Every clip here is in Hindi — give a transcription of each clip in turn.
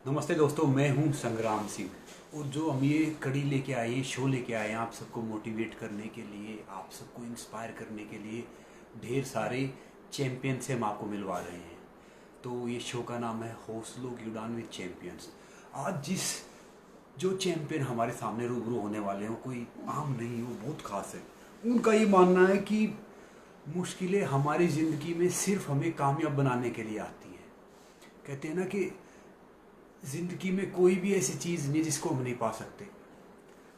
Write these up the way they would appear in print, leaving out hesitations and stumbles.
नमस्ते दोस्तों, मैं हूं संग्राम सिंह। और जो हम ये कड़ी लेके आए हैं, शो लेके आए हैं आप सबको मोटिवेट करने के लिए, आप सबको इंस्पायर करने के लिए, ढेर सारे चैंपियन से हम आपको मिलवा रहे हैं। तो ये शो का नाम है हौसलों की उड़ान विद चैंपियंस। आज जो चैंपियन हमारे सामने रूबरू होने वाले हैं, कोई आम नहीं, वो बहुत खास है। उनका ये मानना है कि मुश्किलें हमारी ज़िंदगी में सिर्फ हमें कामयाब बनाने के लिए आती हैं। कहते हैं ना कि ज़िंदगी में कोई भी ऐसी चीज़ नहीं जिसको हम नहीं पा सकते।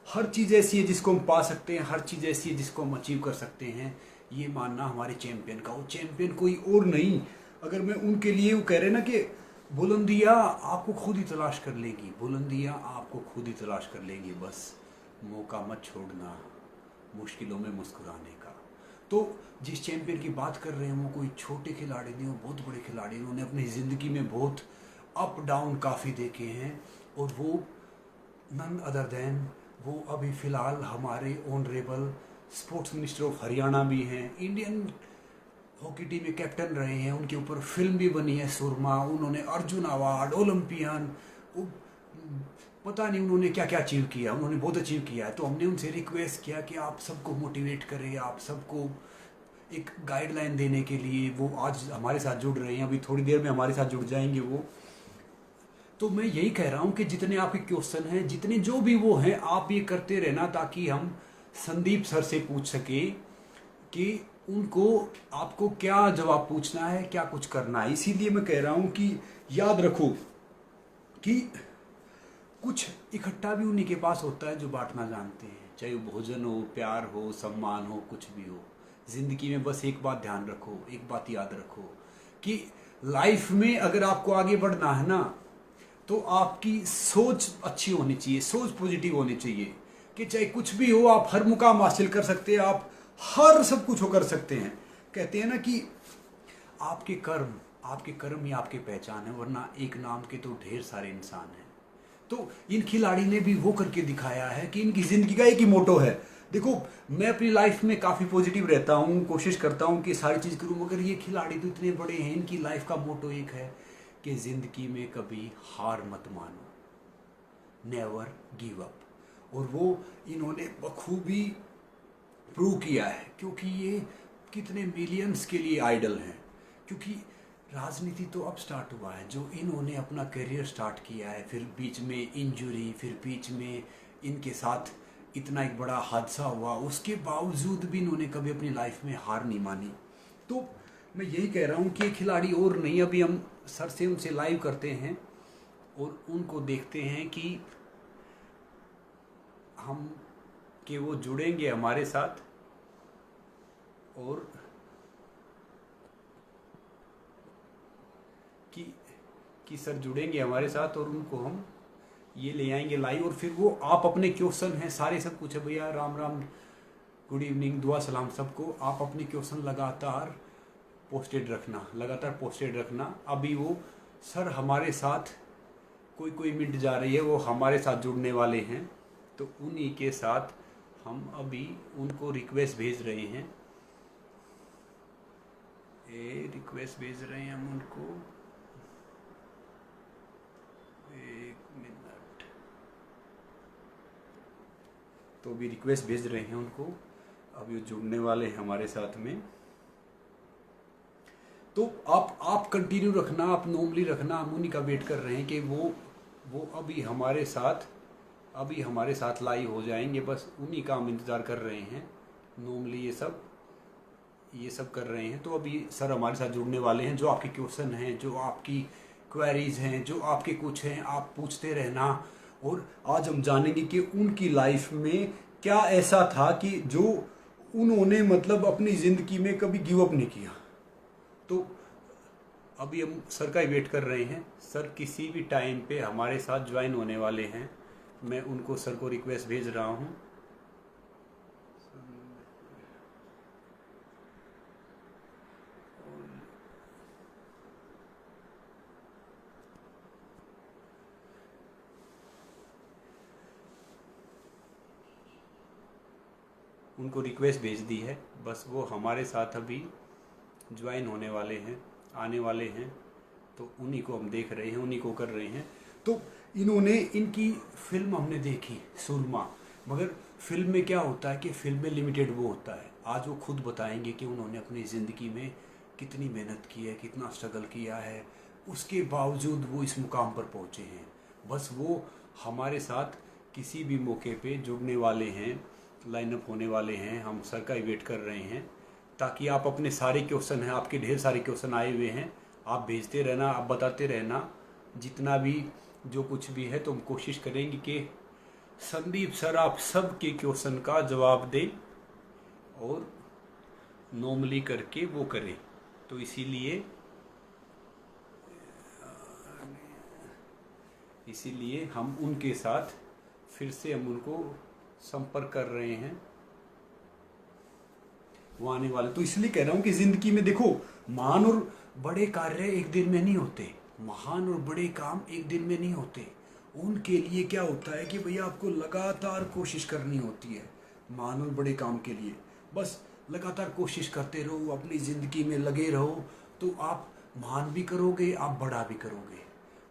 हर चीज़ ऐसी है जिसको हम पा सकते हैं, हर चीज़ ऐसी है जिसको हम अचीव कर सकते हैं। ये मानना हमारे चैंपियन का। वो चैंपियन कोई और नहीं। अगर मैं उनके लिए वो कह रहे ना कि बुलंदियाँ आपको खुद ही तलाश कर लेगी, बुलंदियाँ आपको खुद ही तलाश कर लेंगी, बस मौका मत छोड़ना मुश्किलों में मुस्कुराने का। तो जिस चैंपियन की बात कर रहे हैं वो कोई छोटे खिलाड़ी नहीं, वो बहुत बड़े खिलाड़ी। उन्होंने अपनी ज़िंदगी में बहुत अप डाउन काफ़ी देखे हैं। और वो नन अदर देन वो अभी फ़िलहाल हमारे honourable sports minister of Haryana भी हैं। इंडियन हॉकी टीम में कैप्टन रहे हैं। उनके ऊपर फिल्म भी बनी है सुरमा। उन्होंने अर्जुन अवार्ड, ओलंपियन, पता नहीं उन्होंने क्या क्या अचीव किया। उन्होंने बहुत अचीव किया है। तो हमने उनसे रिक्वेस्ट किया कि आप सबको मोटिवेट करें, आप सबको एक गाइडलाइन देने के लिए। वो आज हमारे साथ जुड़ रहे हैं, अभी थोड़ी देर में हमारे साथ जुड़ जाएंगे वो। तो मैं यही कह रहा हूँ कि जितने आपके क्वेश्चन हैं, जितने जो भी वो हैं, आप ये करते रहना ताकि हम संदीप सर से पूछ सके कि उनको आपको क्या जवाब पूछना है, क्या कुछ करना है। इसीलिए मैं कह रहा हूँ कि याद रखो कि कुछ इकट्ठा भी उन्हीं के पास होता है जो बांटना जानते हैं। चाहे वो भोजन हो, प्यार हो, सम्मान हो, कुछ भी हो। जिंदगी में बस एक बात ध्यान रखो, एक बात याद रखो कि लाइफ में अगर आपको आगे बढ़ना है ना, तो आपकी सोच अच्छी होनी चाहिए, सोच पॉजिटिव होनी चाहिए कि चाहे कुछ भी हो आप हर मुकाम हासिल कर सकते हैं, आप हर सब कुछ हो कर सकते हैं। कहते हैं ना कि आपके कर्म ही आपकी पहचान है, वरना एक नाम के तो ढेर सारे इंसान हैं। तो इन खिलाड़ी ने भी वो करके दिखाया है कि इनकी जिंदगी का एक ही मोटो है। देखो, मैं अपनी लाइफ में काफ़ी पॉजिटिव रहता हूँ, कोशिश करता हूँ कि सारी चीज़ करूँ, मगर ये खिलाड़ी तो इतने बड़े हैं, इनकी लाइफ का मोटो एक है कि ज़िंदगी में कभी हार मत मानो, नेवर गिव अप। और वो इन्होंने बखूबी प्रूव किया है, क्योंकि ये कितने मिलियंस के लिए आइडल हैं। क्योंकि राजनीति तो अब स्टार्ट हुआ है, जो इन्होंने अपना करियर स्टार्ट किया है, फिर बीच में इंजरी, फिर बीच में इनके साथ इतना एक बड़ा हादसा हुआ, उसके बावजूद भी इन्होंने कभी अपनी लाइफ में हार नहीं मानी। तो मैं यही कह रहा हूँ कि खिलाड़ी और नहीं, अभी हम सर से उनसे लाइव करते हैं और उनको देखते हैं कि हम कि वो जुड़ेंगे हमारे साथ। और कि कि सर जुड़ेंगे हमारे साथ और उनको हम ये ले आएंगे लाइव। और फिर वो आप अपने क्वेश्चन हैं सारे, सब कुछ है भैया, राम राम, गुड इवनिंग, दुआ सलाम सबको। आप अपने क्वेश्चन लगातार पोस्टेड रखना, लगातार पोस्टेड रखना। अभी वो सर हमारे साथ कोई कोई मिनट जा रही है, वो हमारे साथ जुड़ने वाले हैं। तो उन्हीं के साथ हम अभी उनको रिक्वेस्ट भेज रहे हैं, रिक्वेस्ट भेज रहे हैं हम उनको। एक मिनट। तो अभी रिक्वेस्ट भेज रहे हैं उनको, अभी वो जुड़ने वाले हैं हमारे साथ में। तो आप कंटिन्यू रखना, आप नॉर्मली रखना। हम उन्हीं का वेट कर रहे हैं कि वो अभी हमारे साथ लाइव हो जाएंगे, बस उन्हीं का हम इंतज़ार कर रहे हैं। नॉर्मली ये सब कर रहे हैं। तो अभी सर हमारे साथ जुड़ने वाले हैं। जो आपके क्वेश्चन हैं, जो आपकी क्वेरीज हैं, जो आपके कुछ हैं, आप पूछते रहना। और आज हम जानेंगे कि उनकी लाइफ में क्या ऐसा था कि जो उन्होंने मतलब अपनी ज़िंदगी में कभी गिव अप नहीं किया। तो अभी हम सर का ही वेट कर रहे हैं। सर किसी भी टाइम पे हमारे साथ ज्वाइन होने वाले हैं। मैं उनको सर को रिक्वेस्ट भेज रहा हूँ। उनको रिक्वेस्ट भेज दी है, बस वो हमारे साथ अभी ज्वाइन होने वाले हैं, आने वाले हैं। तो उन्हीं को हम देख रहे हैं, उन्हीं को कर रहे हैं। तो इन्होंने, इनकी फिल्म हमने देखी सुरमा, मगर फिल्म में क्या होता है कि फिल्म में लिमिटेड वो होता है। आज वो खुद बताएंगे कि उन्होंने अपनी ज़िंदगी में कितनी मेहनत की है, कितना स्ट्रगल किया है, उसके बावजूद वो इस मुकाम पर पहुँचे हैं। बस वो हमारे साथ किसी भी मौके पे जुड़ने वाले हैं, लाइनअप होने वाले हैं, हम सर का ही वेट कर रहे हैं, ताकि आप अपने सारे क्वेश्चन हैं, आपके ढेर सारे क्वेश्चन आए हुए हैं, आप भेजते रहना, आप बताते रहना, जितना भी जो कुछ भी है, तो हम कोशिश करेंगे कि संदीप सर आप सब के क्वेश्चन का जवाब दें और नॉर्मली करके वो करें। तो इसीलिए हम उनके साथ फिर से हम उनको संपर्क कर रहे हैं, वो आने वाले। तो इसलिए कह रहा हूँ कि ज़िंदगी में देखो, महान और बड़े कार्य एक दिन में नहीं होते, महान और बड़े काम एक दिन में नहीं होते। उनके लिए क्या होता है कि भैया आपको लगातार कोशिश करनी होती है। महान और बड़े काम के लिए बस लगातार कोशिश करते रहो, अपनी ज़िंदगी में लगे रहो, तो आप महान भी करोगे, आप बड़ा भी करोगे।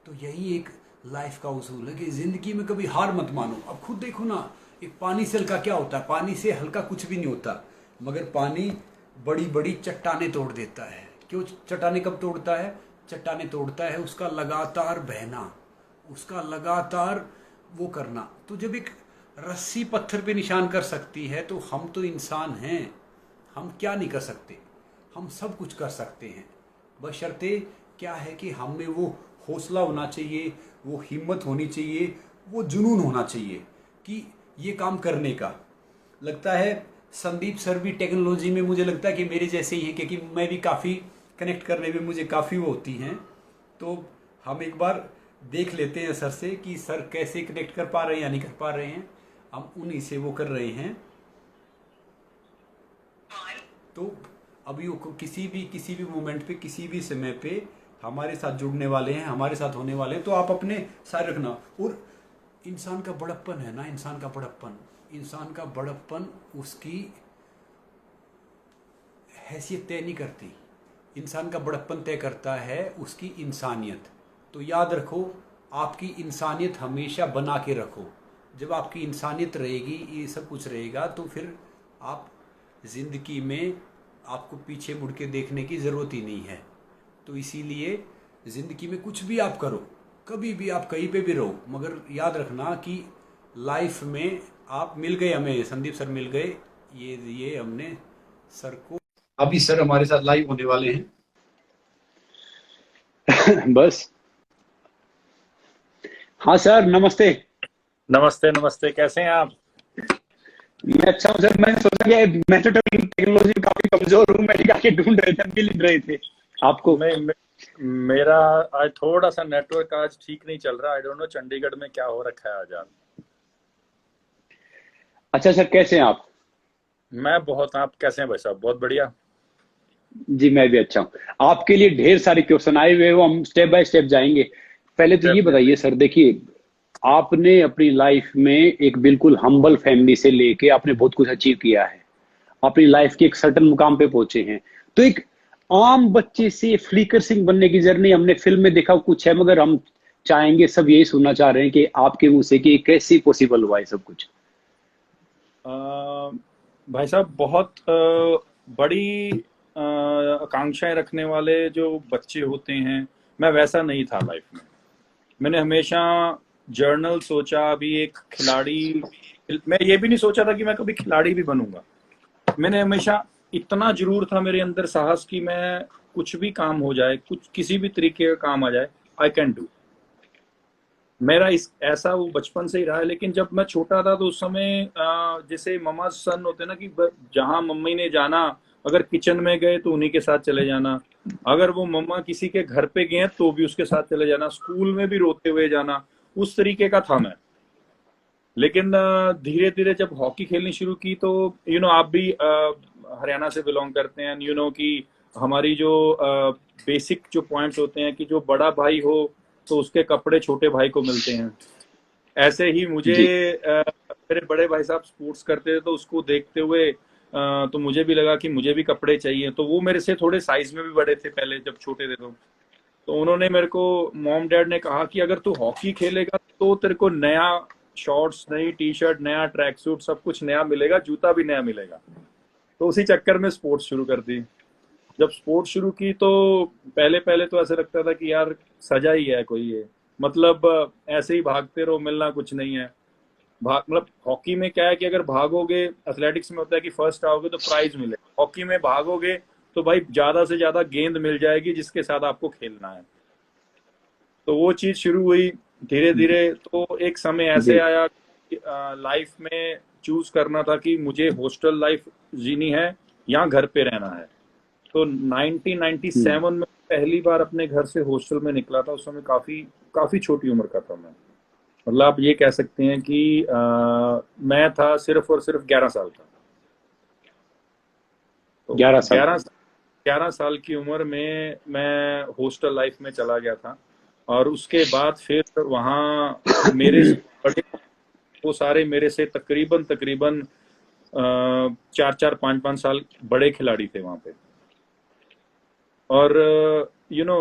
तो यही एक लाइफ का उसूल है कि ज़िंदगी में कभी हार मत मानो। अब खुद देखो ना, एक पानी से हल्का क्या होता है? पानी से हल्का कुछ भी नहीं होता, मगर पानी बड़ी बड़ी चट्टानें तोड़ देता है। क्यों चट्टानें कब तोड़ता है? चट्टानें तोड़ता है उसका लगातार बहना, उसका लगातार वो करना। तो जब एक रस्सी पत्थर पे निशान कर सकती है, तो हम तो इंसान हैं, हम क्या नहीं कर सकते? हम सब कुछ कर सकते हैं। बशर्ते क्या है कि हम में वो हौसला होना चाहिए, वो हिम्मत होनी चाहिए, वो जुनून होना चाहिए कि ये काम करने का। लगता है संदीप सर भी टेक्नोलॉजी में मुझे लगता है कि मेरे जैसे ही हैं, क्योंकि मैं भी काफ़ी कनेक्ट करने में मुझे काफ़ी वो होती हैं। तो हम एक बार देख लेते हैं सर से कि सर कैसे कनेक्ट कर पा रहे हैं या नहीं कर पा रहे हैं, हम उन्हीं से वो कर रहे हैं। तो अभी वो किसी भी मोमेंट पे, किसी भी समय पे हमारे साथ जुड़ने वाले हैं, हमारे साथ होने वाले हैं। तो आप अपने साथ रखना। और इंसान का बड़प्पन है ना, इंसान का बड़प्पन उसकी हैसियत तय नहीं करती, इंसान का बड़प्पन तय करता है उसकी इंसानियत। तो याद रखो, आपकी इंसानियत हमेशा बना के रखो। जब आपकी इंसानियत रहेगी, ये सब कुछ रहेगा, तो फिर आप ज़िंदगी में आपको पीछे मुड़ के देखने की ज़रूरत ही नहीं है। तो इसीलिए ज़िंदगी में कुछ भी आप करो, कभी भी आप कहीं पे भी रहो, मगर याद रखना कि लाइफ में आप मिल गए, हमें संदीप सर मिल गए, ये हमने सर को, अभी सर हमारे साथ लाइव होने वाले हैं। बस। हाँ सर, नमस्ते। नमस्ते नमस्ते, कैसे हैं आप? मैं अच्छा हूँ सर। मैंने सोचा कि मैं तो टेक्नोलॉजी में काफी कमजोर हूँ, मेडिका के ढूंढ रहे थे, मिल रहे थे आपको। मेरा आज थोड़ा सा नेटवर्क आज ठीक नहीं चल रहा। आई डोंट नो चंडीगढ़ में क्या हो रखा है आज। अच्छा सर, कैसे हैं आप? आप कैसे हैं भाई साहब? बहुत बढ़िया। जी मैं भी अच्छा हूँ। आपके लिए ढेर सारे क्वेश्चन आए हुए हैं, वो हम स्टेप बाय स्टेप जाएंगे। पहले तो ये डेफिनेटली। बताइए सर, देखिए, आपने अपनी लाइफ में एक बिल्कुल हम्बल फैमिली से लेके आपने बहुत कुछ अचीव किया है, अपनी लाइफ के एक सर्टन मुकाम पे पहुंचे हैं। तो एक आम बच्चे से फ्लीकर सिंह बनने की जर्नी हमने फिल्म में देखा कुछ है, मगर हम चाहेंगे, सब यही सुनना चाह रहे हैं कि आपके मुंह से कि कैसे पॉसिबल हुआ है सब कुछ। भाई साहब, बहुत बड़ी आकांक्षाएं रखने वाले जो बच्चे होते हैं, मैं वैसा नहीं था लाइफ में। मैंने हमेशा जर्नल सोचा, अभी एक खिलाड़ी, मैं ये भी नहीं सोचा था कि मैं कभी खिलाड़ी भी बनूंगा। मैंने हमेशा, इतना जरूर था मेरे अंदर साहस कि मैं कुछ भी काम हो जाए, कुछ किसी भी तरीके का काम आ जाए, आई कैन डू। मेरा इस ऐसा वो बचपन से ही रहा है। लेकिन जब मैं छोटा था तो उस समय जैसे ममा सन होते ना, कि जहां मम्मी ने जाना, अगर किचन में गए तो उन्हीं के साथ चले जाना, अगर वो मम्मा किसी के घर पे गए तो भी उसके साथ चले जाना, स्कूल में भी रोते हुए जाना, उस तरीके का था मैं। लेकिन धीरे धीरे जब हॉकी खेलनी शुरू की तो आप भी हरियाणा से बिलोंग करते हैं, कि हमारी जो बेसिक जो पॉइंट्स होते हैं कि जो बड़ा भाई हो तो उसके कपड़े छोटे भाई को मिलते हैं। ऐसे ही मुझे जी मेरे बड़े भाई साहब स्पोर्ट्स करते थे, तो उसको देखते हुए तो मुझे भी लगा कि मुझे भी कपड़े चाहिए। तो वो मेरे से थोड़े साइज में भी बड़े थे पहले जब छोटे थे। तो उन्होंने मेरे को, मॉम डैड ने कहा कि अगर तू हॉकी खेलेगा तो तेरे को नया शॉर्ट्स, नई टी शर्ट, नया ट्रैक सूट, सब कुछ नया मिलेगा, जूता भी नया मिलेगा। तो उसी चक्कर में स्पोर्ट्स शुरू कर दी। जब स्पोर्ट्स शुरू की तो पहले पहले तो ऐसे लगता था कि यार सजा ही है कोई ये, मतलब ऐसे ही भागते रहो, मिलना कुछ नहीं है। भाग मतलब हॉकी में क्या है कि अगर भागोगे, एथलेटिक्स में होता है कि फर्स्ट आओगे तो प्राइज मिलेगा, हॉकी में भागोगे तो भाई ज्यादा से ज्यादा गेंद मिल जाएगी जिसके साथ आपको खेलना है। तो वो चीज शुरू हुई धीरे धीरे। तो एक समय ऐसे जी। आया कि लाइफ में चूज करना था कि मुझे हॉस्टल लाइफ जीनी है या घर पे रहना है। तो 1997 में पहली बार अपने घर से हॉस्टल में निकला था। उस समय काफी काफी छोटी उम्र का था मैं, मतलब आप ये कह सकते हैं कि मैं था सिर्फ और सिर्फ 11 साल का। तो 11 साल। 11 साल की उम्र में मैं हॉस्टल लाइफ में चला गया था। और उसके बाद फिर वहाँ मेरे से बड़े, वो सारे मेरे से तकरीबन तकरीबन 4-4 5-5 साल बड़े खिलाड़ी थे वहाँ पे। और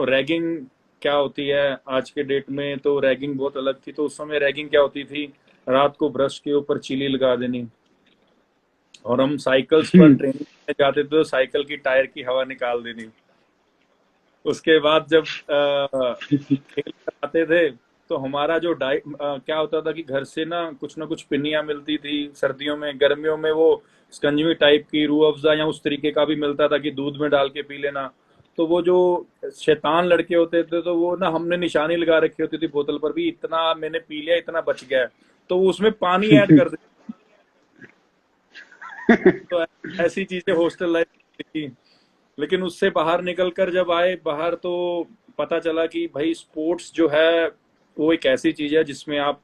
रैगिंग क्या होती है आज के डेट में, तो रैगिंग बहुत अलग थी। तो उस समय रैगिंग क्या होती थी, रात को ब्रश के ऊपर चीली लगा देनी, और हम साइकिल्स पर ट्रेनिंग में जाते थे तो साइकिल की टायर की हवा निकाल देनी। उसके बाद जब खेल कर आते थे तो हमारा जो डाइट क्या होता था कि घर से ना कुछ पिन्नियाँ मिलती थी सर्दियों में, गर्मियों में वो स्कंजवी टाइप की रूह अफ़ज़ा या उस तरीके का भी मिलता था कि दूध में डाल के पी लेना। तो वो जो शैतान लड़के होते थे तो वो ना, हमने निशानी लगा रखी होती थी बोतल पर भी, इतना मैंने पी लिया, इतना बच गया है, तो वो उसमें पानी ऐड कर देते। तो ऐसी चीजें हॉस्टल लाइफ की। लेकिन उससे बाहर निकल कर जब आए बाहर तो पता चला कि भाई स्पोर्ट्स जो है वो एक ऐसी चीज है जिसमें आप,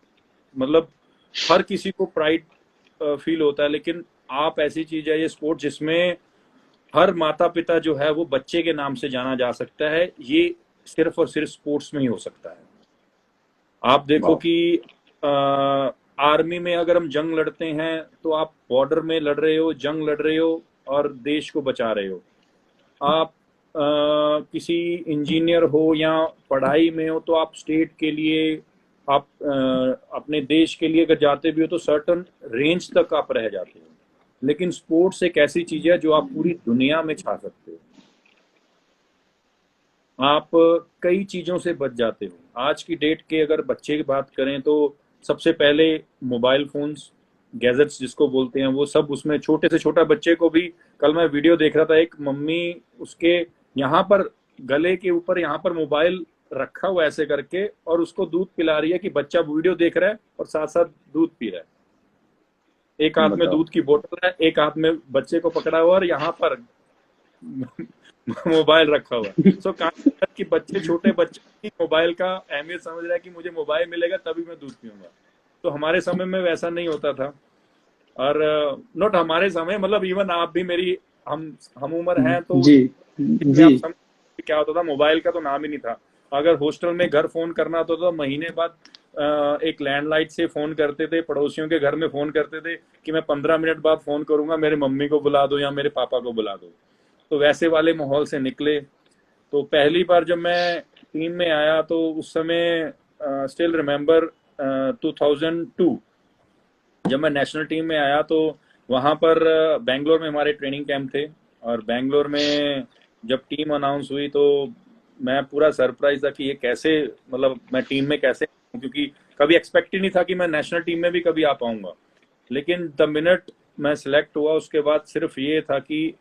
मतलब हर किसी को प्राइड फील होता है, लेकिन आप ऐसी चीज है ये स्पोर्ट जिसमें हर माता पिता जो है वो बच्चे के नाम से जाना जा सकता है। ये सिर्फ और सिर्फ स्पोर्ट्स में ही हो सकता है। आप देखो वाह। कि आर्मी में अगर हम जंग लड़ते हैं तो आप बॉर्डर में लड़ रहे हो, जंग लड़ रहे हो और देश को बचा रहे हो। आप किसी इंजीनियर हो या पढ़ाई में हो तो आप स्टेट के लिए, आप अपने देश के लिए अगर जाते भी हो तो सर्टन रेंज तक आप रह जाते हो। लेकिन स्पोर्ट्स एक ऐसी चीज है जो आप पूरी दुनिया में छा सकते हो। आप कई चीजों से बच जाते हो। आज की डेट के अगर बच्चे की बात करें तो सबसे पहले मोबाइल फोन्स, गैजेट्स जिसको बोलते हैं, वो सब उसमें, छोटे से छोटा बच्चे को भी, कल मैं वीडियो देख रहा था, एक मम्मी उसके यहाँ पर गले के ऊपर यहाँ पर मोबाइल रखा हुआ ऐसे करके और उसको दूध पिला रही है कि बच्चा वीडियो देख रहा है और साथ साथ दूध पी रहा है। एक हाथ में बताओ। दूध की बोतल है, एक हाथ में बच्चे को पकड़ा हुआ और यहाँ पर मोबाइल रखा हुआ है। सो कि बच्चे, छोटे बच्चे की मोबाइल का अहमियत समझ रहा है कि मुझे मोबाइल मिलेगा तभी मैं दूध पीऊंगा। तो हमारे समय में वैसा नहीं होता था। और नॉट हमारे समय, मतलब इवन आप भी मेरी, हम उम्र हैं तो जी। आप जी। समझ क्या होता था, मोबाइल का तो नाम ही नहीं था। अगर हॉस्टल में घर फोन करना होता तो महीने बाद एक लैंडलाइन से फोन करते थे, पड़ोसियों के घर में फोन करते थे कि मैं 15 मिनट बाद फोन करूंगा, मेरे मम्मी को बुला दो या मेरे पापा को बुला दो। तो वैसे वाले माहौल से निकले। तो पहली बार जब मैं टीम में आया तो उस समय स्टिल रिमेम्बर 2002 जब मैं नेशनल टीम में आया तो वहां पर बेंगलोर में हमारे ट्रेनिंग कैंप थे। और बेंगलोर में जब टीम अनाउंस हुई तो मैं पूरा सरप्राइज था कि ये कैसे, मतलब मैं टीम में कैसे, क्योंकि कभी एक्सपेक्ट ही नहीं था कि मैं नेशनल टीम में भी कभी आ पाऊंगा। लेकिन द मिनट मैं सिलेक्ट हुआ उसके बाद सिर्फ ये था कि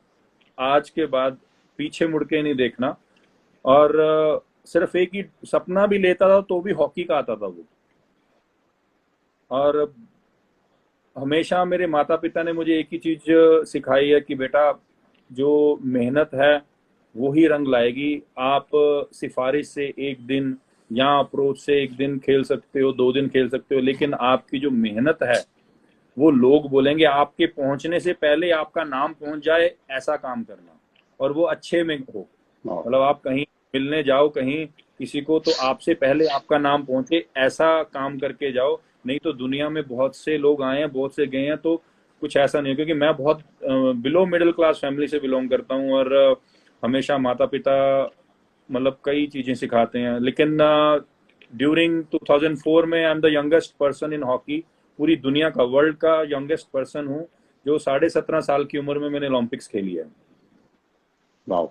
आज के बाद पीछे मुड़ के नहीं देखना। और सिर्फ एक ही सपना भी लेता था तो भी हॉकी का आता था वो। और हमेशा मेरे माता पिता ने मुझे एक ही चीज सिखाई है कि बेटा, जो मेहनत है वो ही रंग लाएगी। आप सिफारिश से एक दिन या अप्रोच से एक दिन खेल सकते हो, 2 दिन खेल सकते हो, लेकिन आपकी जो मेहनत है वो लोग बोलेंगे। आपके पहुंचने से पहले आपका नाम पहुंच जाए ऐसा काम करना, और वो अच्छे में हो। वाह। मतलब आप कहीं मिलने जाओ कहीं किसी को तो आपसे पहले आपका नाम पहुंचे ऐसा काम करके जाओ। नहीं तो दुनिया में बहुत से लोग आए हैं, बहुत से गए हैं, तो कुछ ऐसा नहीं है। क्योंकि मैं बहुत बिलो मिडिल क्लास फैमिली से बिलोंग करता हूँ और हमेशा माता पिता मतलब कई चीजें सिखाते हैं। लेकिन ड्यूरिंग 2004 में I am the youngest person in hockey, पूरी दुनिया का, वर्ल्ड का यंगेस्ट पर्सन हूँ जो 17.5 साल की उम्र में मैंने ओलंपिक्स खेली है। वाओ।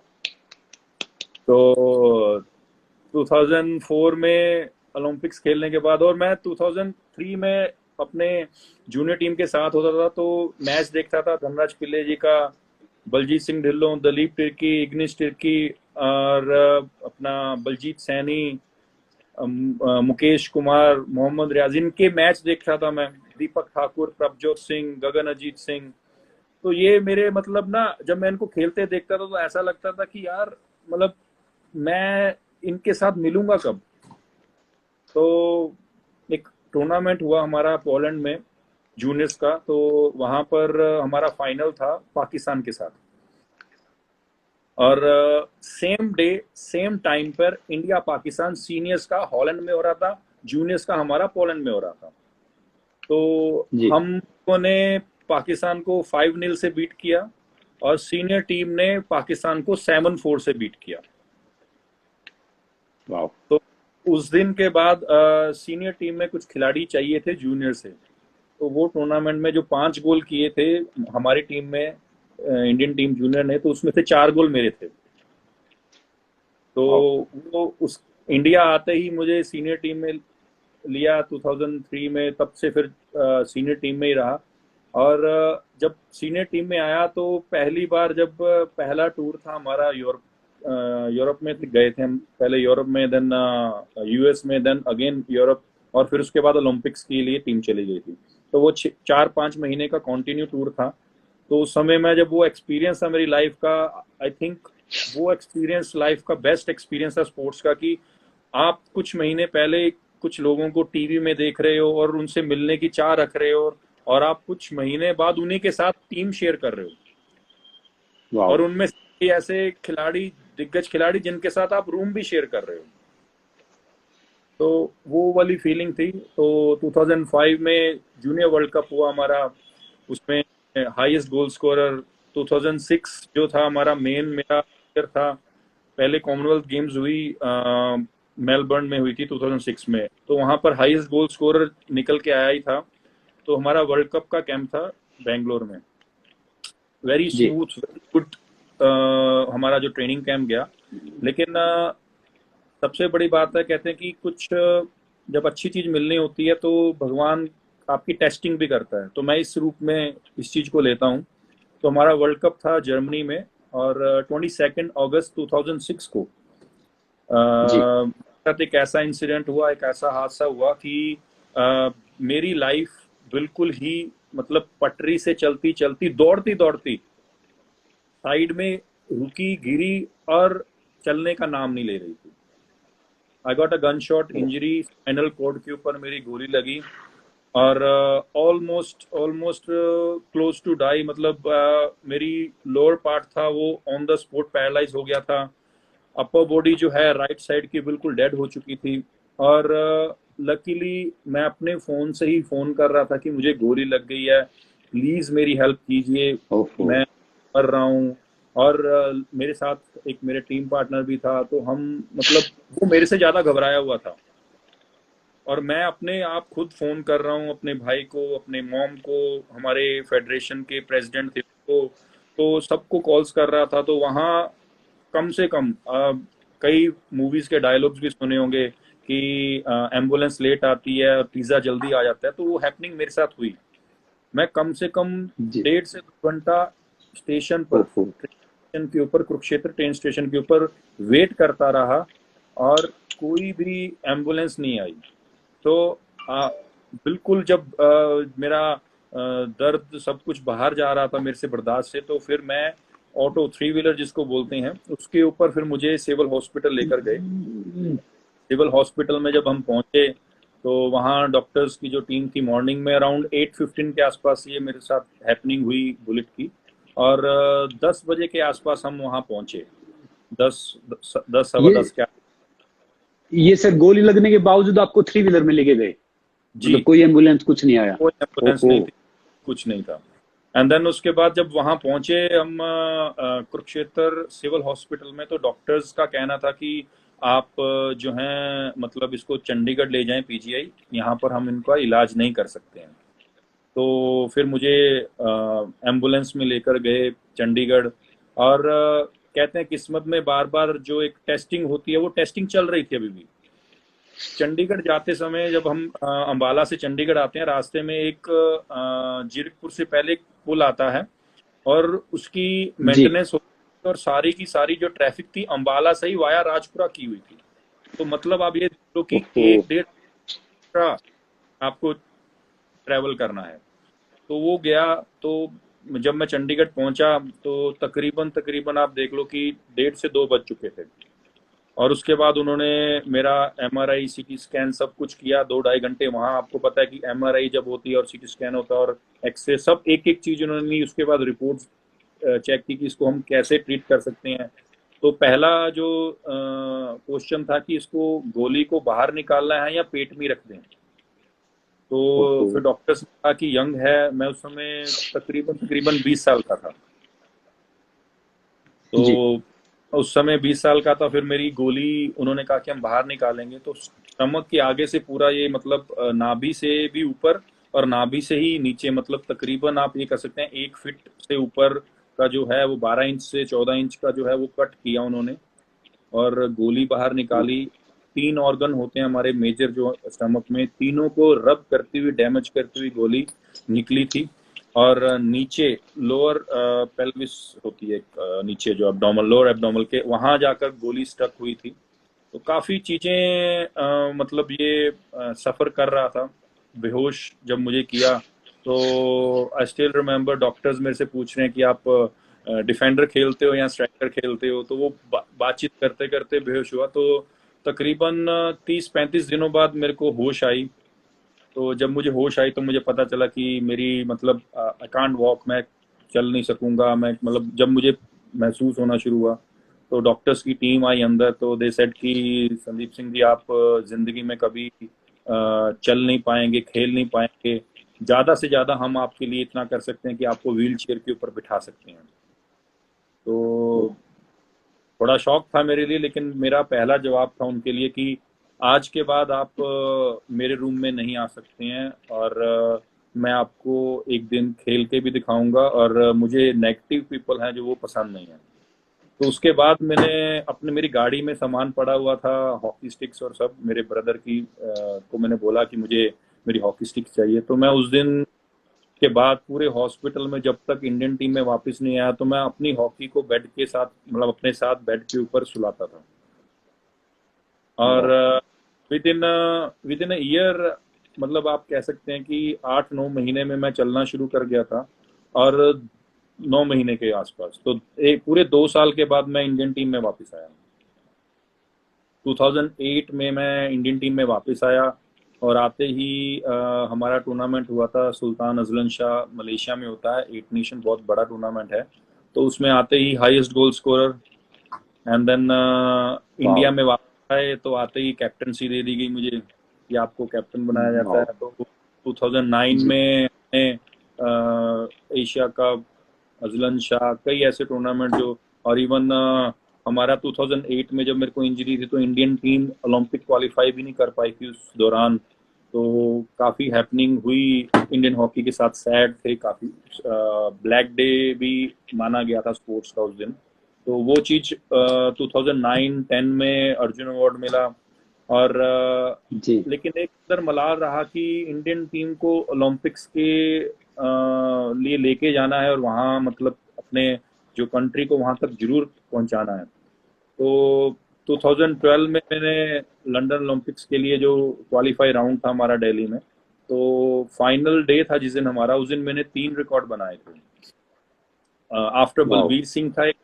तो 2004 में ओलंपिक्स खेलने के बाद, और मैं 2003 में अपने जूनियर टीम के साथ होता था, तो मैच देखता था धनराज पिल्ले जी का, बलजीत सिंह ढिल्लों, दलीप तिर्की, इग्निश तिर्की, और अपना बलजीत सैनी, मुकेश कुमार, मोहम्मद रियाज, इनके मैच देखता था मैं, दीपक ठाकुर, प्रभजोत सिंह, गगन अजीत सिंह। तो ये मेरे मतलब ना, जब मैं इनको खेलते देखता था तो ऐसा लगता था कि यार मतलब मैं इनके साथ मिलूंगा कब। तो एक टूर्नामेंट हुआ हमारा पोलैंड में जूनियर्स का, तो वहां पर हमारा फाइनल था पाकिस्तान के साथ, और सेम डे सेम टाइम पर इंडिया पाकिस्तान सीनियर्स का हॉलैंड में हो रहा था, जूनियर्स का हमारा पोलैंड में हो रहा था। तो जी। हम लोगों ने पाकिस्तान को 5-0 से बीट किया, और सीनियर टीम ने पाकिस्तान को 7-4 से बीट किया। वाओ। तो उस दिन के बाद सीनियर टीम में कुछ खिलाड़ी चाहिए थे जूनियर से, तो वो टूर्नामेंट में जो 5 गोल किए थे हमारी टीम में, इंडियन टीम जूनियर ने, तो उसमें से 4 गोल मेरे थे। तो वो उस इंडिया आते ही मुझे सीनियर टीम में लिया 2003 में, तब से फिर सीनियर टीम में ही रहा। और जब सीनियर टीम में आया तो पहली बार जब पहला टूर था हमारा यूरोप में गए थे हम, पहले यूरोप में, देन यूएस में, देन अगेन यूरोप, और फिर उसके बाद ओलंपिक्स के लिए टीम चली गई थी। तो वो 4-5 महीने का कंटिन्यू टूर था। तो उस समय में जब वो एक्सपीरियंस था मेरी लाइफ का, आई थिंक वो एक्सपीरियंस लाइफ का बेस्ट एक्सपीरियंस था स्पोर्ट्स का, कि आप कुछ महीने पहले कुछ लोगों को टीवी में देख रहे हो और उनसे मिलने की चाह रख रहे हो, और आप कुछ महीने बाद उन्हीं के साथ टीम शेयर कर रहे हो, वाओ। और उनमें से ऐसे खिलाड़ी, दिग्गज खिलाड़ी जिनके साथ आप रूम भी शेयर कर रहे हो। तो वो वाली फीलिंग थी। तो 2005 में जूनियर वर्ल्ड कप हुआ हमारा, उसमें हाईएस्ट गोल स्कोरर 2006 जो था हमारा मेन मेरा ईयर था। पहले कॉमनवेल्थ गेम्स हुई मेलबर्न में हुई थी 2006 में, तो वहां पर हाईएस्ट गोल स्कोरर निकल के आया ही था। तो हमारा वर्ल्ड कप का कैंप था बेंगलोर में, वेरी जी। स्मूथ, वेरी गुड हमारा जो ट्रेनिंग कैंप गया। लेकिन सबसे बड़ी बात है, कहते हैं कि कुछ जब अच्छी चीज मिलनी होती है तो भगवान आपकी टेस्टिंग भी करता है। तो मैं इस रूप में इस चीज को लेता हूँ। तो हमारा वर्ल्ड कप था जर्मनी में, और 22 अगस्त 2006 को जी। साथ एक ऐसा इंसिडेंट हुआ, एक ऐसा हादसा हुआ कि मेरी लाइफ बिल्कुल ही मतलब पटरी से चलती चलती, दौड़ती दौड़ती साइड में रुकी, गिरी, और चलने का नाम नहीं ले रही थी। I got a gunshot injury, spinal cord के ऊपर मेरी गोली लगी, और ऑलमोस्ट क्लोज टू डाई, मतलब मेरी लोअर पार्ट था वो ऑन द स्पॉट पैरालाइज हो गया था। अपर बॉडी जो है राइट साइड की बिल्कुल डेड हो चुकी थी। और लकीली मैं अपने फोन से ही फोन कर रहा था कि मुझे गोली लग गई है, प्लीज मेरी हेल्प कीजिए, ओहो। मैं मर रहा हूँ। और मेरे साथ एक मेरे टीम पार्टनर भी था, तो हम मतलब वो मेरे से ज्यादा घबराया हुआ था, और मैं अपने आप खुद फोन कर रहा हूँ अपने भाई को, अपने मॉम को, हमारे फेडरेशन के प्रेसिडेंट थे तो सबको कॉल्स कर रहा था। तो वहाँ कम से कम कई मूवीज के डायलॉग्स भी सुने होंगे कि एम्बुलेंस लेट आती है और पिज्जा जल्दी आ जाता है, तो वो हैपनिंग मेरे साथ हुई। मैं कम से कम जी। 1.5 से 2 घंटा स्टेशन पर, ओहो। स्टेशन के ऊपर, कुरुक्षेत्र ट्रेन स्टेशन के ऊपर वेट करता रहा, और कोई भी एम्बुलेंस नहीं आई। तो बिल्कुल जब मेरा दर्द सब कुछ बाहर जा रहा था मेरे से बर्दाश्त से, तो फिर मैं ऑटो 3 व्हीलर जिसको बोलते हैं उसके ऊपर फिर मुझे सिविल हॉस्पिटल लेकर गए। सिविल हॉस्पिटल में जब हम पहुंचे तो वहाँ डॉक्टर्स की जो टीम थी, मॉर्निंग में अराउंड 8:15 के आसपास ये मेरे साथ हैपनिंग हुई बुलेट की, और 10 बजे के आसपास हम वहाँ पहुंचे, 10 सवा ये 10 के। ये सर गोली लगने के बावजूद आपको 3 व्हीलर में लेके गए? जी, मतलब कोई एम्बुलेंस कुछ नहीं आया? कोई एम्बुलेंस नहीं ओहो। थी, कुछ नहीं था। एंड देन उसके बाद जब वहां पहुंचे हम कुरुक्षेत्र सिविल हॉस्पिटल में, तो डॉक्टर्स का कहना था कि आप जो हैं मतलब इसको चंडीगढ़ ले जाएं पीजीआई, यहाँ पर हम इनका इलाज नहीं कर सकते हैं। तो फिर मुझे एम्बुलेंस में लेकर गए चंडीगढ़, और कहते हैं किस्मत में बार बार जो एक टेस्टिंग होती है वो टेस्टिंग चल रही थी अभी भी। चंडीगढ़ जाते समय जब हम अंबाला से चंडीगढ़ आते हैं, रास्ते में एक जीरकपुर से पहले एक पुल आता है और उसकी जी। मेंटेनेंस होती है, और सारी की सारी जो ट्रैफिक थी अंबाला से ही वाया राजपुरा की हुई थी। तो मतलब आप ये देख लो कि ओहो। 1-1.5 आपको ट्रैवल करना है। तो वो गया, तो जब मैं चंडीगढ़ पहुंचा तो तकरीबन तकरीबन आप देख लो कि 1:30 से 2 बज चुके थे। और उसके बाद उन्होंने मेरा एमआरआई सीटी स्कैन सब कुछ किया 2-2.5 घंटे वहां। आपको पता है कि एमआरआई जब होती है और सीटी स्कैन होता है और एक्सरे, सब एक एक चीज उन्होंने ली। उसके बाद रिपोर्ट्स चेक की कि इसको हम कैसे ट्रीट कर सकते हैं। तो पहला जो क्वेश्चन था कि इसको गोली को बाहर निकालना है या पेट में रख दें। तो ओहो। फिर डॉक्टर्स ने कहा कि यंग है, मैं उस समय तकरीबन तकरीबन 20 साल का था। जी। तो उस समय 20 साल का था। फिर मेरी गोली उन्होंने कहा कि हम बाहर निकालेंगे। तो स्टमक के आगे से पूरा ये मतलब नाभि से भी ऊपर और नाभि से ही नीचे, मतलब तकरीबन आप ये कह सकते हैं 1 फीट से ऊपर का जो है वो 12 इंच से 14 इंच का जो है वो कट किया उन्होंने, और गोली बाहर निकाली। 3 ऑर्गन होते हैं हमारे मेजर जो स्टमक में, तीनों को रब करती हुई, डैमेज करती हुई गोली निकली थी। और नीचे लोअर पेल्विस होती है नीचे जो एब्डोमल, लोअर एब्डोमल के वहां जाकर गोली स्टक हुई थी। तो काफी चीजें मतलब ये सफर कर रहा था। बेहोश जब मुझे किया तो आई स्टिल रिमेम्बर डॉक्टर्स मेरे से पूछ रहे हैं कि आप डिफेंडर खेलते हो या स्ट्राइकर खेलते हो। तो वो बातचीत करते करते बेहोश हुआ। तो तकरीबन 30-35 दिनों बाद मेरे को होश आई। तो जब मुझे होश आई तो मुझे पता चला कि मेरी मतलब आई कांट वॉक, मैं चल नहीं सकूंगा। मैं मतलब जब मुझे महसूस होना शुरू हुआ तो डॉक्टर्स की टीम आई अंदर। तो दे सेड कि संदीप सिंह जी, आप जिंदगी में कभी चल नहीं पाएंगे, खेल नहीं पाएंगे। ज्यादा से ज्यादा हम आपके लिए इतना कर सकते हैं कि आपको व्हील चेयर के ऊपर बिठा सकते हैं। तो थोड़ा शौक था मेरे लिए, लेकिन मेरा पहला जवाब था उनके लिए कि आज के बाद आप मेरे रूम में नहीं आ सकते हैं, और मैं आपको एक दिन खेल के भी दिखाऊंगा, और मुझे नेगेटिव पीपल हैं जो वो पसंद नहीं है। तो उसके बाद मैंने अपने, मेरी गाड़ी में सामान पड़ा हुआ था, हॉकी स्टिक्स और सब, मेरे ब्रदर की को मैंने बोला कि मुझे मेरी हॉकी स्टिक्स चाहिए। तो मैं उस दिन के बाद पूरे हॉस्पिटल में जब तक इंडियन टीम में वापस नहीं आया तो मैं अपनी हॉकी को बेड के साथ, मतलब अपने साथ बेड के ऊपर सुलाता था। और वाह। With in with in year, मतलब आप कह सकते हैं कि 8-9 महीने में मैं चलना शुरू कर गया था। और 9 महीने के आसपास, तो एक पूरे 2 साल के बाद मैं इंडियन टीम में वापस आया। 2008 में मैं इंडियन टीम में वापस आया, और आते ही हमारा टूर्नामेंट हुआ था सुल्तान अजलन शाह, मलेशिया में होता है, 8 नेशन, बहुत बड़ा टूर्नामेंट है। तो उसमें आते ही highest goal scorer. And then India वाह। में वापस आए तो आते ही कैप्टनसी दे दी गई मुझे कि आपको कैप्टन बनाया जाता वाह। है। तो 2009 जी। में एशिया कप, अजलन शाह, कई ऐसे टूर्नामेंट जो, और इवन हमारा 2008 में जब मेरे को इंजरी थी तो इंडियन टीम ओलंपिक क्वालिफाई भी नहीं कर पाई थी उस दौरान। तो काफी हैपनिंग हुई इंडियन हॉकी के साथ, सैड थे काफी। ब्लैक डे भी माना गया था स्पोर्ट्स का उस दिन। तो वो चीज 2009-10 में अर्जुन अवार्ड मिला। और जी। लेकिन एक अंदर मलाल रहा कि इंडियन टीम को ओलंपिक्स के लिए लेके जाना है, और वहाँ मतलब अपने जो कंट्री को वहाँ तक जरूर पहुँचाना है। तो 2012 में मैंने लंदन ओलंपिक्स के लिए जो क्वालिफाई राउंड था हमारा दिल्ली में, तो फाइनल डे था जिस दिन हमारा, उस दिन मैंने 3 रिकॉर्ड बनाए थे। आफ्टर वाह। बलबीर सिंह था एक,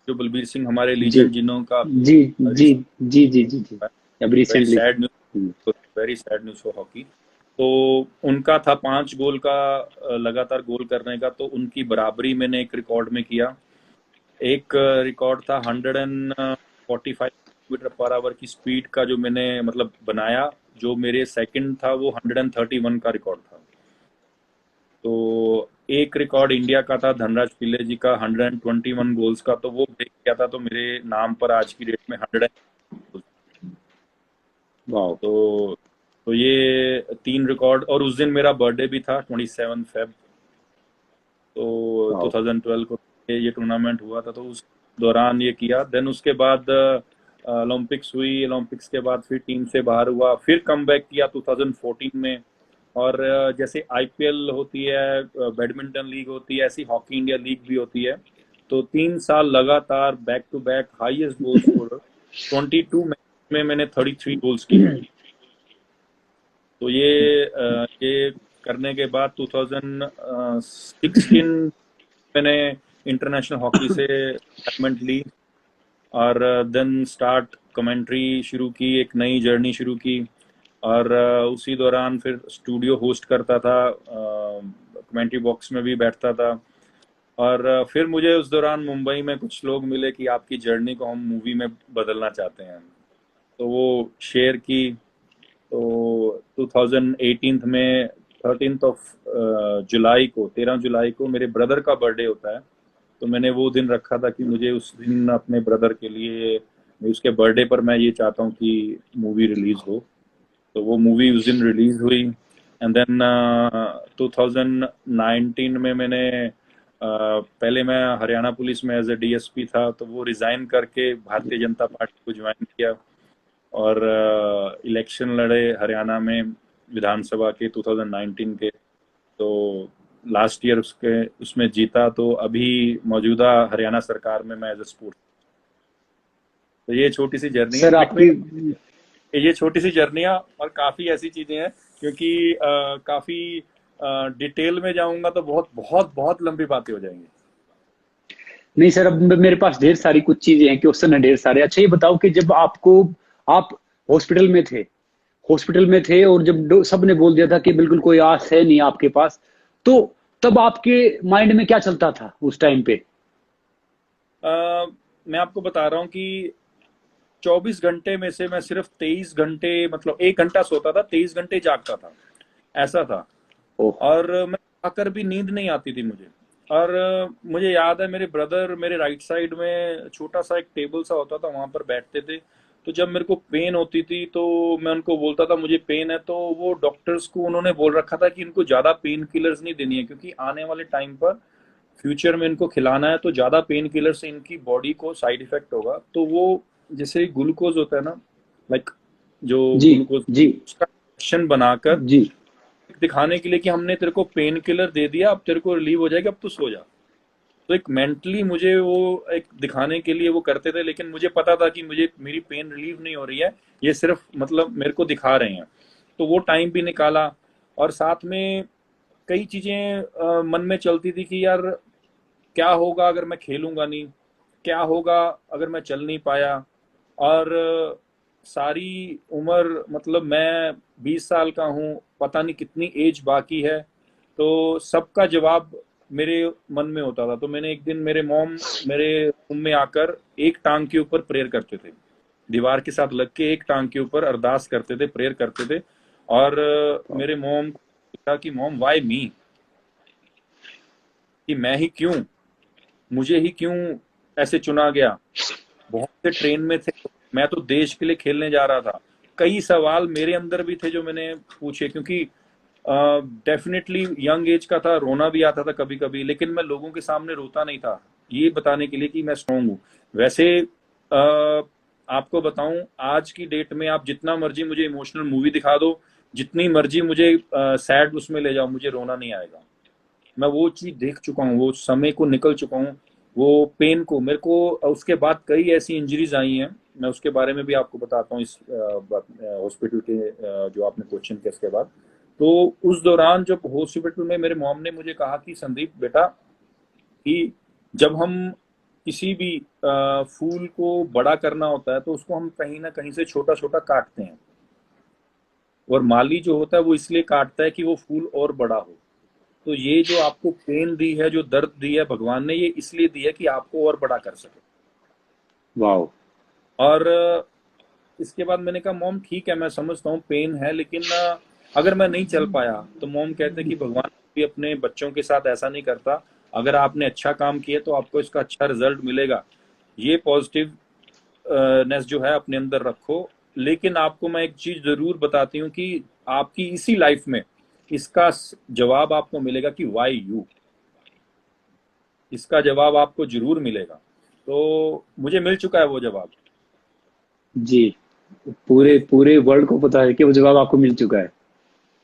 जो बलबीर सिंह हमारे जी। लीजेंड जिन्हों का जी। जी। जी। जी। जी। जी। अब very recently. Sad news, very sad news for hockey. तो उनका था 5 गोल का लगातार गोल करने का, तो उनकी बराबरी मैंने एक रिकॉर्ड में किया। एक रिकॉर्ड था 145 किलोमीटर पर आवर की स्पीड का जो मैंने मतलब बनाया। जो मेरे सेकंड था वो 131 का रिकॉर्ड था। तो एक रिकॉर्ड इंडिया का था धनराज पिल्ले जी का 121 गोल्स का, तो वो ब्रेक किया था, तो मेरे नाम पर आज की डेट में 100। वाह। तो ये 3 रिकॉर्ड, और उस दिन मेरा बर्थडे भी था 27 फेब। तो वाह। 2012 को ये टूर्नामेंट हुआ था, तो उस दौरान ये किया। देन उसके बाद ओलंपिक्स हुई, ओलंपिक्स के बाद फिर टीम से बाहर हुआ, फिर कमबैक किया 2014 में। और जैसे आईपीएल होती है, बैडमिंटन लीग होती है, ऐसी हॉकी इंडिया लीग भी होती है। तो 3 साल लगातार back to back highest goal scorer 22 match में मैंने 33 गोल्स किए हैं। तो ये करने के बाद 2016 मैंने इंटरनेशनल हॉकी से रिटायरमेंट ली, और देन स्टार्ट कमेंट्री शुरू की, एक नई जर्नी शुरू की। और उसी दौरान फिर स्टूडियो होस्ट करता था, कमेंट्री बॉक्स में भी बैठता था। और फिर मुझे उस दौरान मुंबई में कुछ लोग मिले कि आपकी जर्नी को हम मूवी में बदलना चाहते हैं, तो वो शेयर की। तो 2018 में 13 जुलाई को मेरे ब्रदर का बर्थडे होता है। तो मैंने वो दिन रखा था कि मुझे उस दिन अपने ब्रदर के लिए, उसके बर्थडे पर मैं ये चाहता हूँ कि मूवी रिलीज हो। तो वो मूवी उस दिन रिलीज हुई। एंड देन 2019 में मैंने पहले मैं हरियाणा पुलिस में एज ए डीएसपी था, तो वो रिजाइन करके भारतीय जनता पार्टी को ज्वाइन किया, और इलेक्शन लड़े हरियाणा में विधानसभा के 2019 के। तो लास्ट ईयर उसमें जीता। तो अभी मौजूदा हरियाणा सरकार में मैं एज ए स्पोर्ट्स। तो ये छोटी सी जर्नी है। सर आपकी ये छोटी सी जर्नियाँ और काफी ऐसी चीजें हैं, क्योंकि काफी डिटेल में जाऊंगा तो बहुत बहुत बहुत लंबी बातें हो जाएंगी। नहीं सर, अब मेरे पास ढेर सारी कुछ चीजें हैं, क्वेश्चन है ढेर सारे। अच्छा ये बताओ कि जब आप हॉस्पिटल में थे, और जब सबने बोल दिया था कि बिल्कुल कोई आस है नहीं आपके पास, तो तब आपके माइंड में क्या चलता था उस टाइम पे? मैं आपको बता रहा हूँ कि 24 घंटे में से मैं सिर्फ 23 घंटे, मतलब 1 घंटा सोता था, 23 घंटे जागता था, ऐसा था। ओह। और मैं आकर भी नींद नहीं आती थी मुझे। और मुझे याद है मेरे ब्रदर मेरे राइट साइड में छोटा सा एक टेबल सा होता था, वहां पर बैठते थे। तो जब मेरे को पेन होती थी तो मैं उनको बोलता था मुझे पेन है, तो वो डॉक्टर्स को उन्होंने बोल रखा था कि इनको ज्यादा पेन किलर्स नहीं देनी है, क्योंकि आने वाले टाइम पर फ्यूचर में इनको खिलाना है, तो ज्यादा पेन किलर से इनकी बॉडी को साइड इफेक्ट होगा। तो वो जैसे ग्लूकोज होता है ना, लाइक जो जी। ग्लूकोज, जी। उसका इंजेक्शन बनाकर जी। दिखाने के लिए कि हमने तेरे को पेन किलर दे दिया, अब तेरे को रिलीव हो जाएगा, अब तू सो जा। तो एक मेंटली मुझे वो एक दिखाने के लिए वो करते थे, लेकिन मुझे पता था कि मुझे मेरी पेन रिलीव नहीं हो रही है, ये सिर्फ मतलब मेरे को दिखा रहे हैं। तो वो टाइम भी निकाला। और साथ में कई चीजें मन में चलती थी कि यार क्या होगा अगर मैं खेलूंगा नहीं, क्या होगा अगर मैं चल नहीं पाया। और सारी उम्र, मतलब मैं 20 साल का हूँ, पता नहीं कितनी एज बाकी है। तो सबका जवाब मेरे मन में होता था। तो मैंने एक दिन मेरे मॉम मेरे रूम में आकर एक टांग के ऊपर प्रेयर करते थे, दीवार के साथ लग के एक टांग के ऊपर अरदास करते थे, प्रेयर करते थे। और मेरे मॉम को पूछा कि मॉम वाई मी, कि मैं ही क्यों, मुझे ही क्यों ऐसे चुना गया। बहुत से ट्रेन में थे, मैं तो देश के लिए खेलने जा रहा था। कई सवाल मेरे अंदर भी थे जो मैंने पूछे, क्योंकि डेफिनेटली यंग एज का था, रोना भी आता था कभी कभी, लेकिन मैं लोगों के सामने रोता नहीं था, ये बताने के लिए कि मैं स्ट्रांग हूँ। वैसे आपको बताऊं, आज की डेट में आप जितना मर्जी मुझे इमोशनल मूवी दिखा दो, जितनी मर्जी मुझे सैड उसमें ले जाओ, मुझे रोना नहीं आएगा। मैं वो चीज देख चुका हूँ, वो समय को निकल चुका हूँ, वो पेन को। मेरे को उसके बाद कई ऐसी इंजरीज आई हैं, मैं उसके बारे में भी आपको बताता हूँ इस हॉस्पिटल के जो आपने क्वेश्चन किया इसके बाद। तो उस दौरान जब हॉस्पिटल में मेरे मॉम ने मुझे कहा कि संदीप बेटा, कि जब हम किसी भी फूल को बड़ा करना होता है तो उसको हम कहीं ना कहीं से छोटा छोटा काटते हैं, और माली जो होता है वो इसलिए काटता है कि वो फूल और बड़ा हो। तो ये जो आपको पेन दी है, जो दर्द दी है, भगवान ने ये इसलिए दी है कि आपको और बड़ा कर सके। वाह। और इसके बाद मैंने कहा मॉम ठीक है, मैं समझता हूँ पेन है, लेकिन अगर मैं नहीं चल पाया, तो मॉम कहते कि भगवान भी अपने बच्चों के साथ ऐसा नहीं करता। अगर आपने अच्छा काम किया तो आपको इसका अच्छा रिजल्ट मिलेगा। ये पॉजिटिव नेस जो है अपने अंदर रखो। लेकिन आपको मैं एक चीज जरूर बताती हूँ कि आपकी इसी लाइफ में इसका जवाब आपको मिलेगा कि वाई यू, इसका जवाब आपको जरूर मिलेगा। तो मुझे मिल चुका है वो जवाब। जी, पूरे पूरे वर्ल्ड को पता है कि वो जवाब आपको मिल चुका है।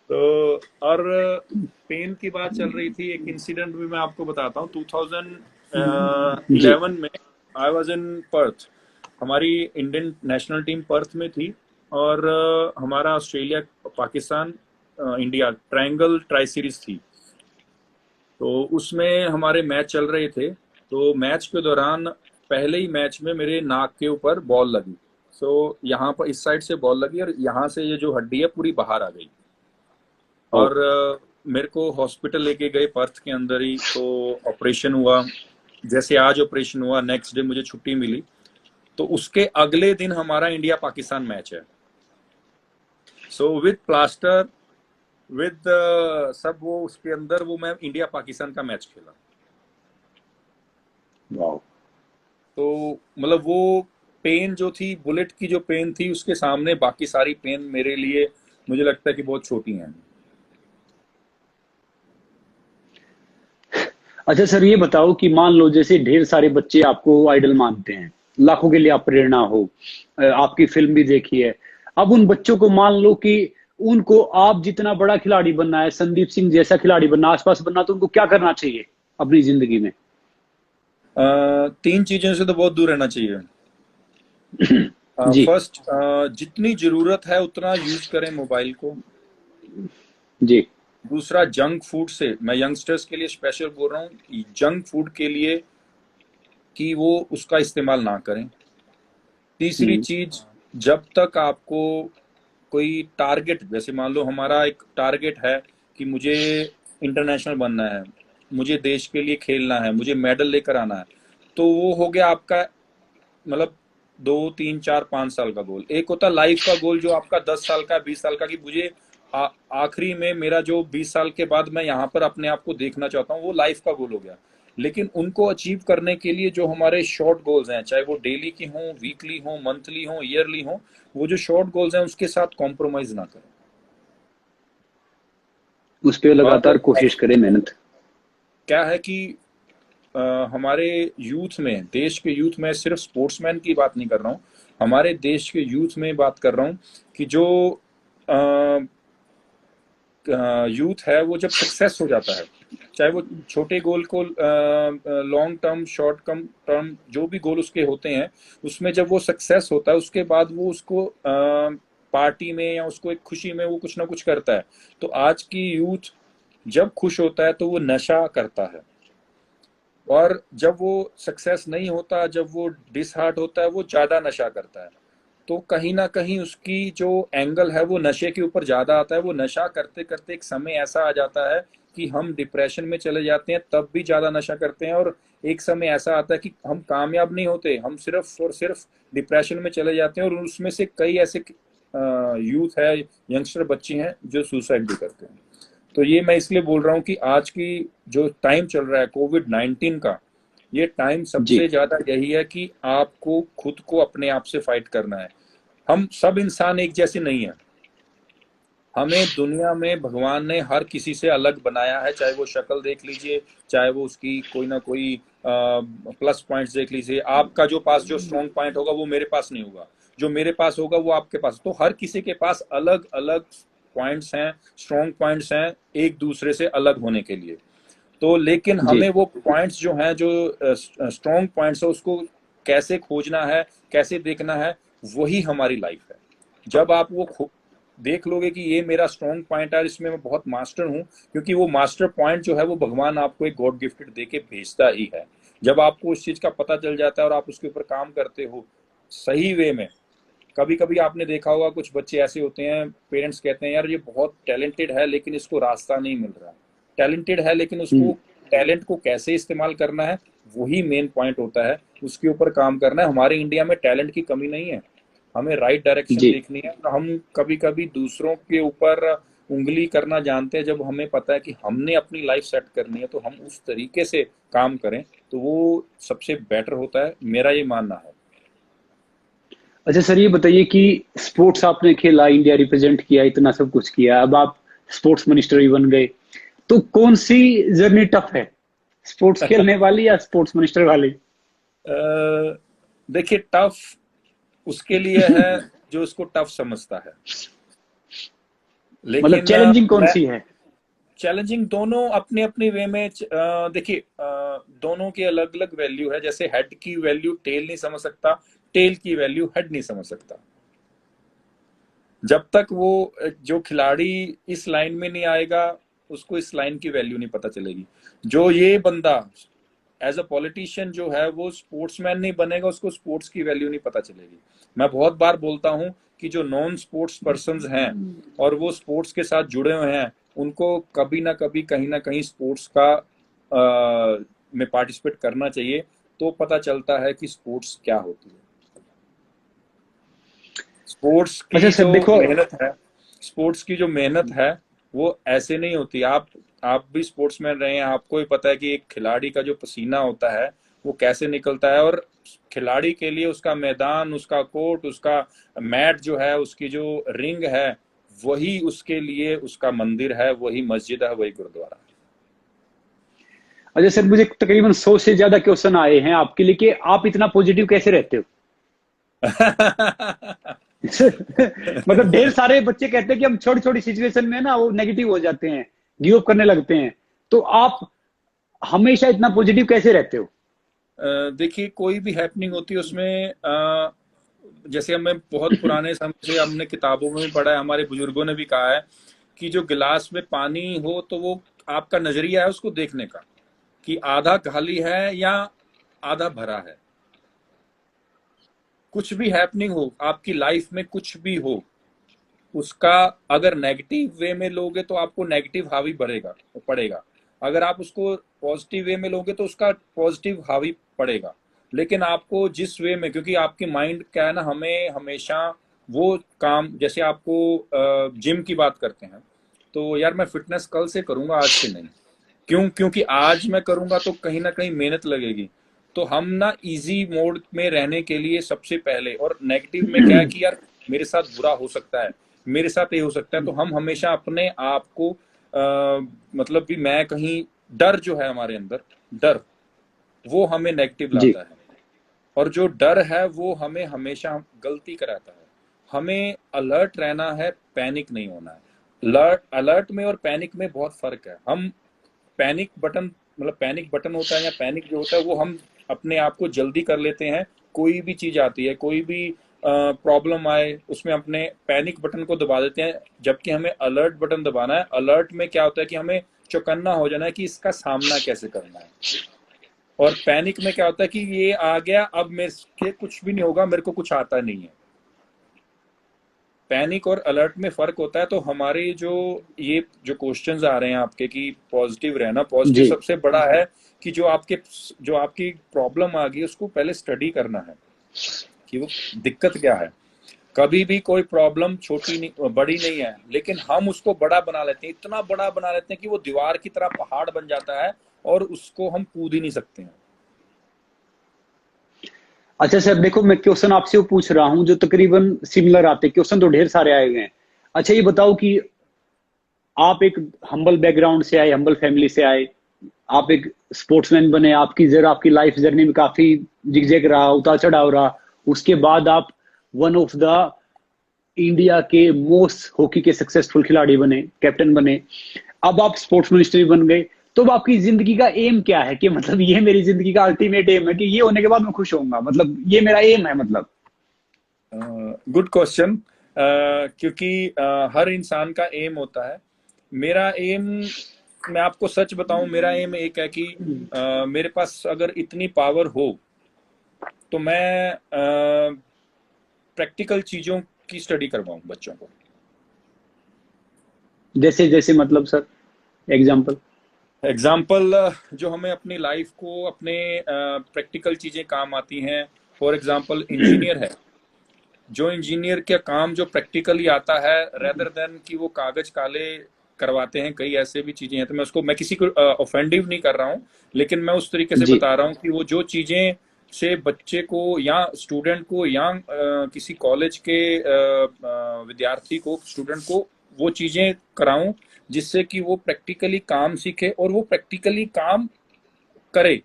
तो और पेन की बात चल रही थी, एक इंसिडेंट भी मैं आपको बताता हूँ। जी। 2011 में आई वाज इन पर्थ। हमारी इंडियन नेशनल टीम पर्थ में थी, और हमारा Australia, Pakistan, India triangle tri series थी। तो उसमें हमारे मैच चल रहे थे। तो मैच के दौरान पहले ही मैच में मेरे नाक के ऊपर बॉल लगी। सो यहाँ पर इस साइड से बॉल लगी और यहाँ से ये जो हड्डी है पूरी बाहर आ गई। ओ। और मेरे को हॉस्पिटल लेके गए पर्थ के अंदर ही। तो ऑपरेशन हुआ। जैसे आज ऑपरेशन हुआ, नेक्स्ट डे मुझे छुट्टी मिली। तो उसके अगले दिन हमारा इंडिया पाकिस्तान मैच है। सो विद प्लास्टर, विद सब, वो उसके अंदर वो मैं इंडिया पाकिस्तान का मैच खेला। वाओ। तो मतलब वो पेन जो थी, बुलेट की जो पेन थी, उसके सामने बाकी सारी पेन मेरे लिए मुझे लगता है कि बहुत छोटी हैं। अच्छा सर, ये बताओ कि मान लो जैसे ढेर सारे बच्चे आपको आइडल मानते हैं, लाखों के लिए आप प्रेरणा हो, आपकी फिल्म भी देखी है। अब उन बच्चों को मान लो कि उनको आप जितना बड़ा खिलाड़ी बनना है, संदीप सिंह जैसा खिलाड़ी बनना, आसपास बनना, तो उनको क्या करना चाहिए अपनी जिंदगी में? तीन चीजों से तो बहुत दूर रहना चाहिए। जी। फर्स्ट, जितनी जरूरत है उतना यूज करें मोबाइल को। जी। दूसरा, जंक फूड से, मैं यंगस्टर्स के लिए स्पेशल बोल रहा हूँ, जंक फूड के लिए कि वो उसका इस्तेमाल ना करें। तीसरी हम्म। चीज, जब तक आपको कोई टारगेट, जैसे मान लो हमारा एक टारगेट है कि मुझे इंटरनेशनल बनना है, मुझे देश के लिए खेलना है, मुझे मेडल लेकर आना है, तो वो हो गया आपका मतलब 2 3 4 5 साल का गोल। एक होता लाइफ का गोल जो आपका 10 साल का, 20 साल का, कि मुझे आखिरी में मेरा जो 20 साल के बाद मैं यहाँ पर अपने आप को देखना चाहता हूँ, वो लाइफ का गोल हो गया। लेकिन उनको अचीव करने के लिए जो हमारे शॉर्ट गोल्स हैं, चाहे वो डेली की हों, वीकली हों, मंथली हों, ईयरली हों, वो जो शॉर्ट गोल्स हैं उसके साथ कॉम्प्रोमाइज ना करें। उस पर लगातार और कोशिश करें, मेहनत। क्या है कि हमारे यूथ में, देश के यूथ में, सिर्फ स्पोर्ट्समैन की बात नहीं कर रहा हूँ, हमारे देश के यूथ में बात कर रहा हूँ कि जो यूथ है वो जब सक्सेस हो जाता है, चाहे वो छोटे गोल को, लॉन्ग टर्म, शॉर्ट कम टर्म, जो भी गोल उसके होते हैं, उसमें जब वो सक्सेस होता है उसके बाद वो उसको पार्टी में या उसको एक खुशी में वो कुछ ना कुछ करता है। तो आज की यूथ जब खुश होता है तो वो नशा करता है, और जब वो सक्सेस नहीं होता, जब वो डिसहार्ट होता है, वो ज्यादा नशा करता है। तो कहीं ना कहीं उसकी जो एंगल है वो नशे के ऊपर ज्यादा आता है। वो नशा करते करते एक समय ऐसा आ जाता है कि हम डिप्रेशन में चले जाते हैं, तब भी ज्यादा नशा करते हैं। और एक समय ऐसा आता है कि हम कामयाब नहीं होते, हम सिर्फ और सिर्फ डिप्रेशन में चले जाते हैं। और उसमें से कई ऐसे यूथ है, यंगस्टर बच्चे हैं जो सुसाइड भी करते हैं। तो ये मैं इसलिए बोल रहा हूँ कि आज की जो टाइम चल रहा है कोविड-19 का, ये टाइम जी। सबसे ज्यादा यही है कि आपको खुद को अपने आप से फाइट करना है। हम सब इंसान एक जैसे नहीं है। हमें दुनिया में भगवान ने हर किसी से अलग बनाया है, चाहे वो शक्ल देख लीजिए, चाहे वो उसकी कोई ना कोई प्लस पॉइंट्स देख लीजिए। आपका जो पास जो स्ट्रॉन्ग पॉइंट होगा वो मेरे पास नहीं होगा, जो मेरे पास होगा वो आपके पास। तो हर किसी के पास अलग अलग पॉइंट्स हैं, स्ट्रॉन्ग पॉइंट्स हैं, एक दूसरे से अलग होने के लिए। तो लेकिन जी। हमें वो पॉइंट्स जो हैं, जो स्ट्रॉन्ग पॉइंट्स है, उसको कैसे खोजना है, कैसे देखना है, वही हमारी लाइफ है। जब आप वो देख लोगे कि ये मेरा स्ट्रॉन्ग पॉइंट है, इसमें मैं बहुत मास्टर हूँ, क्योंकि वो मास्टर पॉइंट जो है वो भगवान आपको एक गॉड गिफ्टेड दे के भेजता ही है। जब आपको उस चीज का पता चल जाता है और आप उसके ऊपर काम करते हो सही वे में। कभी कभी आपने देखा होगा कुछ बच्चे ऐसे होते हैं, पेरेंट्स कहते हैं यार ये बहुत टैलेंटेड है लेकिन इसको रास्ता नहीं मिल रहा। टैलेंटेड है लेकिन उसको टैलेंट को कैसे इस्तेमाल करना है, वही मेन पॉइंट होता है। उसके ऊपर काम करना है। हमारे इंडिया में टैलेंट की कमी नहीं है, हमें राइट डायरेक्शन जी। देखनी है। तो हम कभी कभी दूसरों के ऊपर उंगली करना जानते हैं। जब हमें पता है कि हमने अपनी लाइफ सेट करनी है तो हम उस तरीके से काम करें तो वो सबसे बेटर होता है, मेरा ये मानना है। अच्छा सर, ये बताइए कि स्पोर्ट्स आपने खेला, इंडिया रिप्रेजेंट किया, इतना सब कुछ किया, अब आप स्पोर्ट्स मिनिस्टर भी बन गए, तो कौन सी जर्नी टफ है, स्पोर्ट्स खेलने वाली या स्पोर्ट्स मिनिस्टर वाली? देखिए, टफ उसके लिए है जो इसको टफ समझता है, मतलब लेकिन चैलेंजिंग कौन मैं सी है? चैलेंजिंग दोनों अपनी अपनी वे में। देखिए, दोनों की अलग अलग वैल्यू है। जैसे हेड की वैल्यू टेल नहीं समझ सकता, टेल की वैल्यू हेड नहीं समझ सकता। जब तक वो जो खिलाड़ी इस लाइन में नहीं आएगा उसको इस लाइन की वैल्यू नहीं पता चलेगी। जो ये बंदा एज अ पॉलिटिशियन जो है वो स्पोर्ट्समैन नहीं बनेगा, उसको स्पोर्ट्स की वैल्यू नहीं पता चलेगी। मैं बहुत बार बोलता हूं कि जो नॉन स्पोर्ट्स पर्सन हैं और वो स्पोर्ट्स के साथ जुड़े हुए हैं, उनको कभी ना कभी कहीं ना कहीं स्पोर्ट्स का में पार्टिसिपेट करना चाहिए, तो पता चलता है कि स्पोर्ट्स क्या होती है। स्पोर्ट्स अच्छा की सर जो देखो, मेहनत है, स्पोर्ट्स की जो मेहनत है वो ऐसे नहीं होती। आप भी स्पोर्ट्समैन रहे हैं, आपको ही पता है कि एक खिलाड़ी का जो पसीना होता है वो कैसे निकलता है। और खिलाड़ी के लिए उसका मैदान, उसका कोर्ट, उसका मैट जो है, उसकी जो रिंग है, वही उसके लिए उसका मंदिर है, वही मस्जिद है, वही गुरुद्वारा अच्छा सर, मुझे तकरीबन 100 से ज्यादा क्वेश्चन आए हैं आपके लिए कि आप इतना पॉजिटिव कैसे रहते हो? है। मतलब ढेर सारे बच्चे कहते हैं कि हम छोटी छोटी सिचुएशन में ना वो नेगेटिव हो जाते हैं, गिव अप करने लगते हैं, तो आप हमेशा इतना पॉजिटिव कैसे रहते हो? देखिए, कोई भी हैपनिंग होती है उसमें जैसे हमें बहुत पुराने समय से हमने किताबों में भी पढ़ा है, हमारे बुजुर्गों ने भी कहा है कि जो गिलास में पानी हो तो वो आपका नजरिया है उसको देखने का, कि आधा खाली है या आधा भरा है। कुछ भी हैपनिंग हो आपकी लाइफ में, कुछ भी हो, उसका अगर नेगेटिव वे में लोगे तो आपको नेगेटिव हावी बढ़ेगा पड़ेगा। अगर आप उसको पॉजिटिव वे में लोगे तो उसका पॉजिटिव हावी पड़ेगा। लेकिन आपको जिस वे में, क्योंकि आपकी माइंड क्या है ना, हमें हमेशा वो काम, जैसे आपको जिम की बात करते हैं तो यार मैं फिटनेस कल से करूंगा, आज से नहीं। क्योंकि आज मैं करूंगा तो कहीं ना कहीं मेहनत लगेगी। तो हम ना इजी मोड में रहने के लिए सबसे पहले, और नेगेटिव में क्या है कि यार मेरे साथ बुरा हो सकता है, मेरे साथ ये हो सकता है, तो हम हमेशा अपने आप को मतलब कि मैं कहीं, डर जो है हमारे अंदर, डर, वो हमें नेगेटिव जी। लाता है। और जो डर है वो हमें हमेशा गलती कराता है। हमें अलर्ट रहना है, पैनिक नहीं होना है। अलर्ट अलर्ट में और पैनिक में बहुत फर्क है। हम पैनिक बटन, मतलब पैनिक बटन होता है या पैनिक जो होता है वो हम अपने आप को जल्दी कर लेते हैं। कोई भी चीज आती है, कोई भी प्रॉब्लम आए, उसमें अपने पैनिक बटन को दबा देते हैं, जबकि हमें अलर्ट बटन दबाना है। अलर्ट में क्या होता है कि हमें चौकन्ना हो जाना है कि इसका सामना कैसे करना है। और पैनिक में क्या होता है कि ये आ गया, अब मेरे से कुछ भी नहीं होगा, मेरे को कुछ आता नहीं है। पैनिक और अलर्ट में फर्क होता है। तो हमारे जो ये जो क्वेश्चंस आ रहे हैं आपके कि पॉजिटिव रहना, पॉजिटिव जी। सबसे बड़ा है कि जो आपकी प्रॉब्लम आ गई उसको पहले स्टडी करना है कि वो दिक्कत क्या है। कभी भी कोई प्रॉब्लम छोटी नहीं, बड़ी नहीं है, लेकिन हम उसको बड़ा बना लेते हैं, इतना बड़ा बना लेते हैं कि वो दीवार की तरह पहाड़ बन जाता है और उसको हम कूद ही नहीं सकते हैं। अच्छा सर देखो, मैं क्वेश्चन आपसे वो पूछ रहा हूं जो तकरीबन सिमिलर आते हैं, क्वेश्चन तो ढेर सारे आए हुए हैं। अच्छा ये बताओ कि आप एक हम्बल बैकग्राउंड से आए, हम्बल फैमिली से आए, आप एक स्पोर्ट्समैन बने, आपकी लाइफ जर्नी में काफी जिगजैग रहा, उतार चढ़ाव रहा, उसके बाद आप वन ऑफ द इंडिया के मोस्ट हॉकी के सक्सेसफुल खिलाड़ी बने, कैप्टन बने, अब आप स्पोर्ट्स मिनिस्टर भी बन गए। तो अब आपकी जिंदगी का एम क्या है कि मतलब ये मेरी जिंदगी का अल्टीमेट एम है कि ये होने के बाद मैं खुश होऊंगा, मतलब ये मेरा एम है मतलब? Good question. क्योंकि हर इंसान का एम होता है। मेरा एम, मैं आपको सच बताऊं, मेरा एम एक है कि मेरे पास अगर इतनी पावर हो तो मैं प्रैक्टिकल चीजों की स्टडी करवाऊं बच्चों को। जैसे जैसे मतलब सर, एग्जाम्पल? एग्जाम्पल, जो हमें अपनी लाइफ को, अपने प्रैक्टिकल चीजें काम आती हैं। फॉर एग्जाम्पल, इंजीनियर है, जो इंजीनियर का काम जो प्रैक्टिकली आता है, रेदर देन कि वो कागज काले करवाते हैं, कई ऐसे भी चीजें हैं। तो मैं किसी को ऑफेंडिव नहीं कर रहा हूँ, लेकिन मैं उस तरीके से जी बता रहा हूँ कि वो जो चीजें से बच्चे को या स्टूडेंट को या किसी कॉलेज के विद्यार्थी को, स्टूडेंट को वो चीजें कराऊं जिससे कि वो प्रैक्टिकली काम सीखे और वो प्रैक्टिकली काम करे।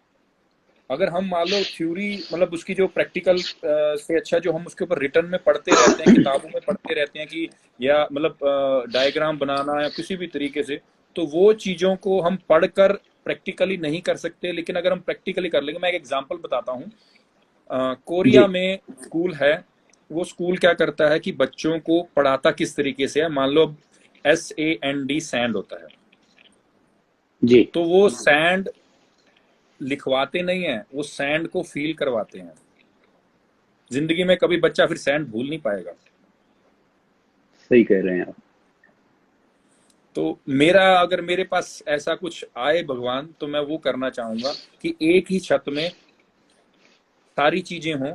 अगर हम मान लो थ्योरी, मतलब उसकी जो प्रैक्टिकल से अच्छा जो हम उसके ऊपर रिटर्न में पढ़ते रहते हैं, किताबों में पढ़ते रहते हैं कि या मतलब डायग्राम बनाना या किसी भी तरीके से, तो वो चीजों को हम पढ़कर प्रैक्टिकली नहीं कर सकते। लेकिन अगर हम प्रैक्टिकली कर लेंगे, मैं एक एग्जांपल बताता हूँ। कोरिया जी में स्कूल है, वो स्कूल क्या करता है कि बच्चों को पढ़ाता किस तरीके से है। मान लो SAND सैंड होता है, जी तो वो सैंड लिखवाते नहीं है, वो सैंड को फील करवाते हैं। जिंदगी में कभी बच्चा फिर सैंड भूल नहीं पाएगा। सही कह रहे हैं आप। तो अगर मेरे पास ऐसा कुछ आए भगवान, तो मैं वो करना चाहूंगा कि एक ही छत में सारी चीजें हों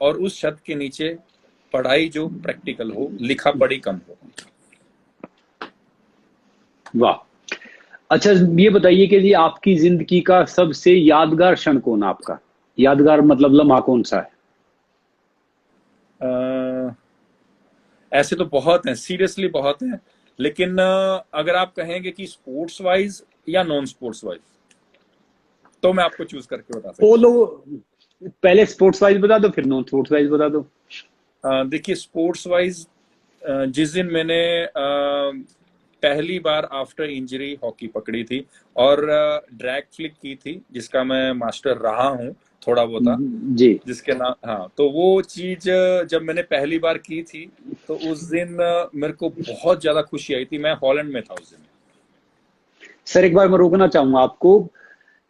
और उस छत के नीचे पढ़ाई जो प्रैक्टिकल हो, लिखा पढ़ी कम हो। वाह। अच्छा, ये बताइए कि जी आपकी जिंदगी का सबसे यादगार क्षण कौन है आपका? यादगार मतलब लम्हा कौन सा है? अ, ऐसे तो बहुत हैं, सीरियसली बहुत हैं। लेकिन अगर आप कहेंगे कि स्पोर्ट्स वाइज या नॉन स्पोर्ट्स वाइज, तो मैं आपको चूज करके बता सकता पोलो, पहले स्पोर्ट्स वाइज बता दो फिर नॉन स्पोर्ट्स वाइज बता दो। हूँ। देखिए स्पोर्ट्स वाइज, जिस दिन मैंने पहली बार आफ्टर इंजरी हॉकी पकड़ी थी और ड्रैग फ्लिक की थी, जिसका मैं मास्टर रहा हूँ थोड़ा बहुत, जी जिसके नाम, हाँ, तो वो चीज जब मैंने पहली बार की थी, तो उस दिन मेरे को बहुत ज्यादा खुशी आई थी। मैं हॉलैंड में था उस दिन। सर, एक बार मैं रोकना चाहूंगा आपको।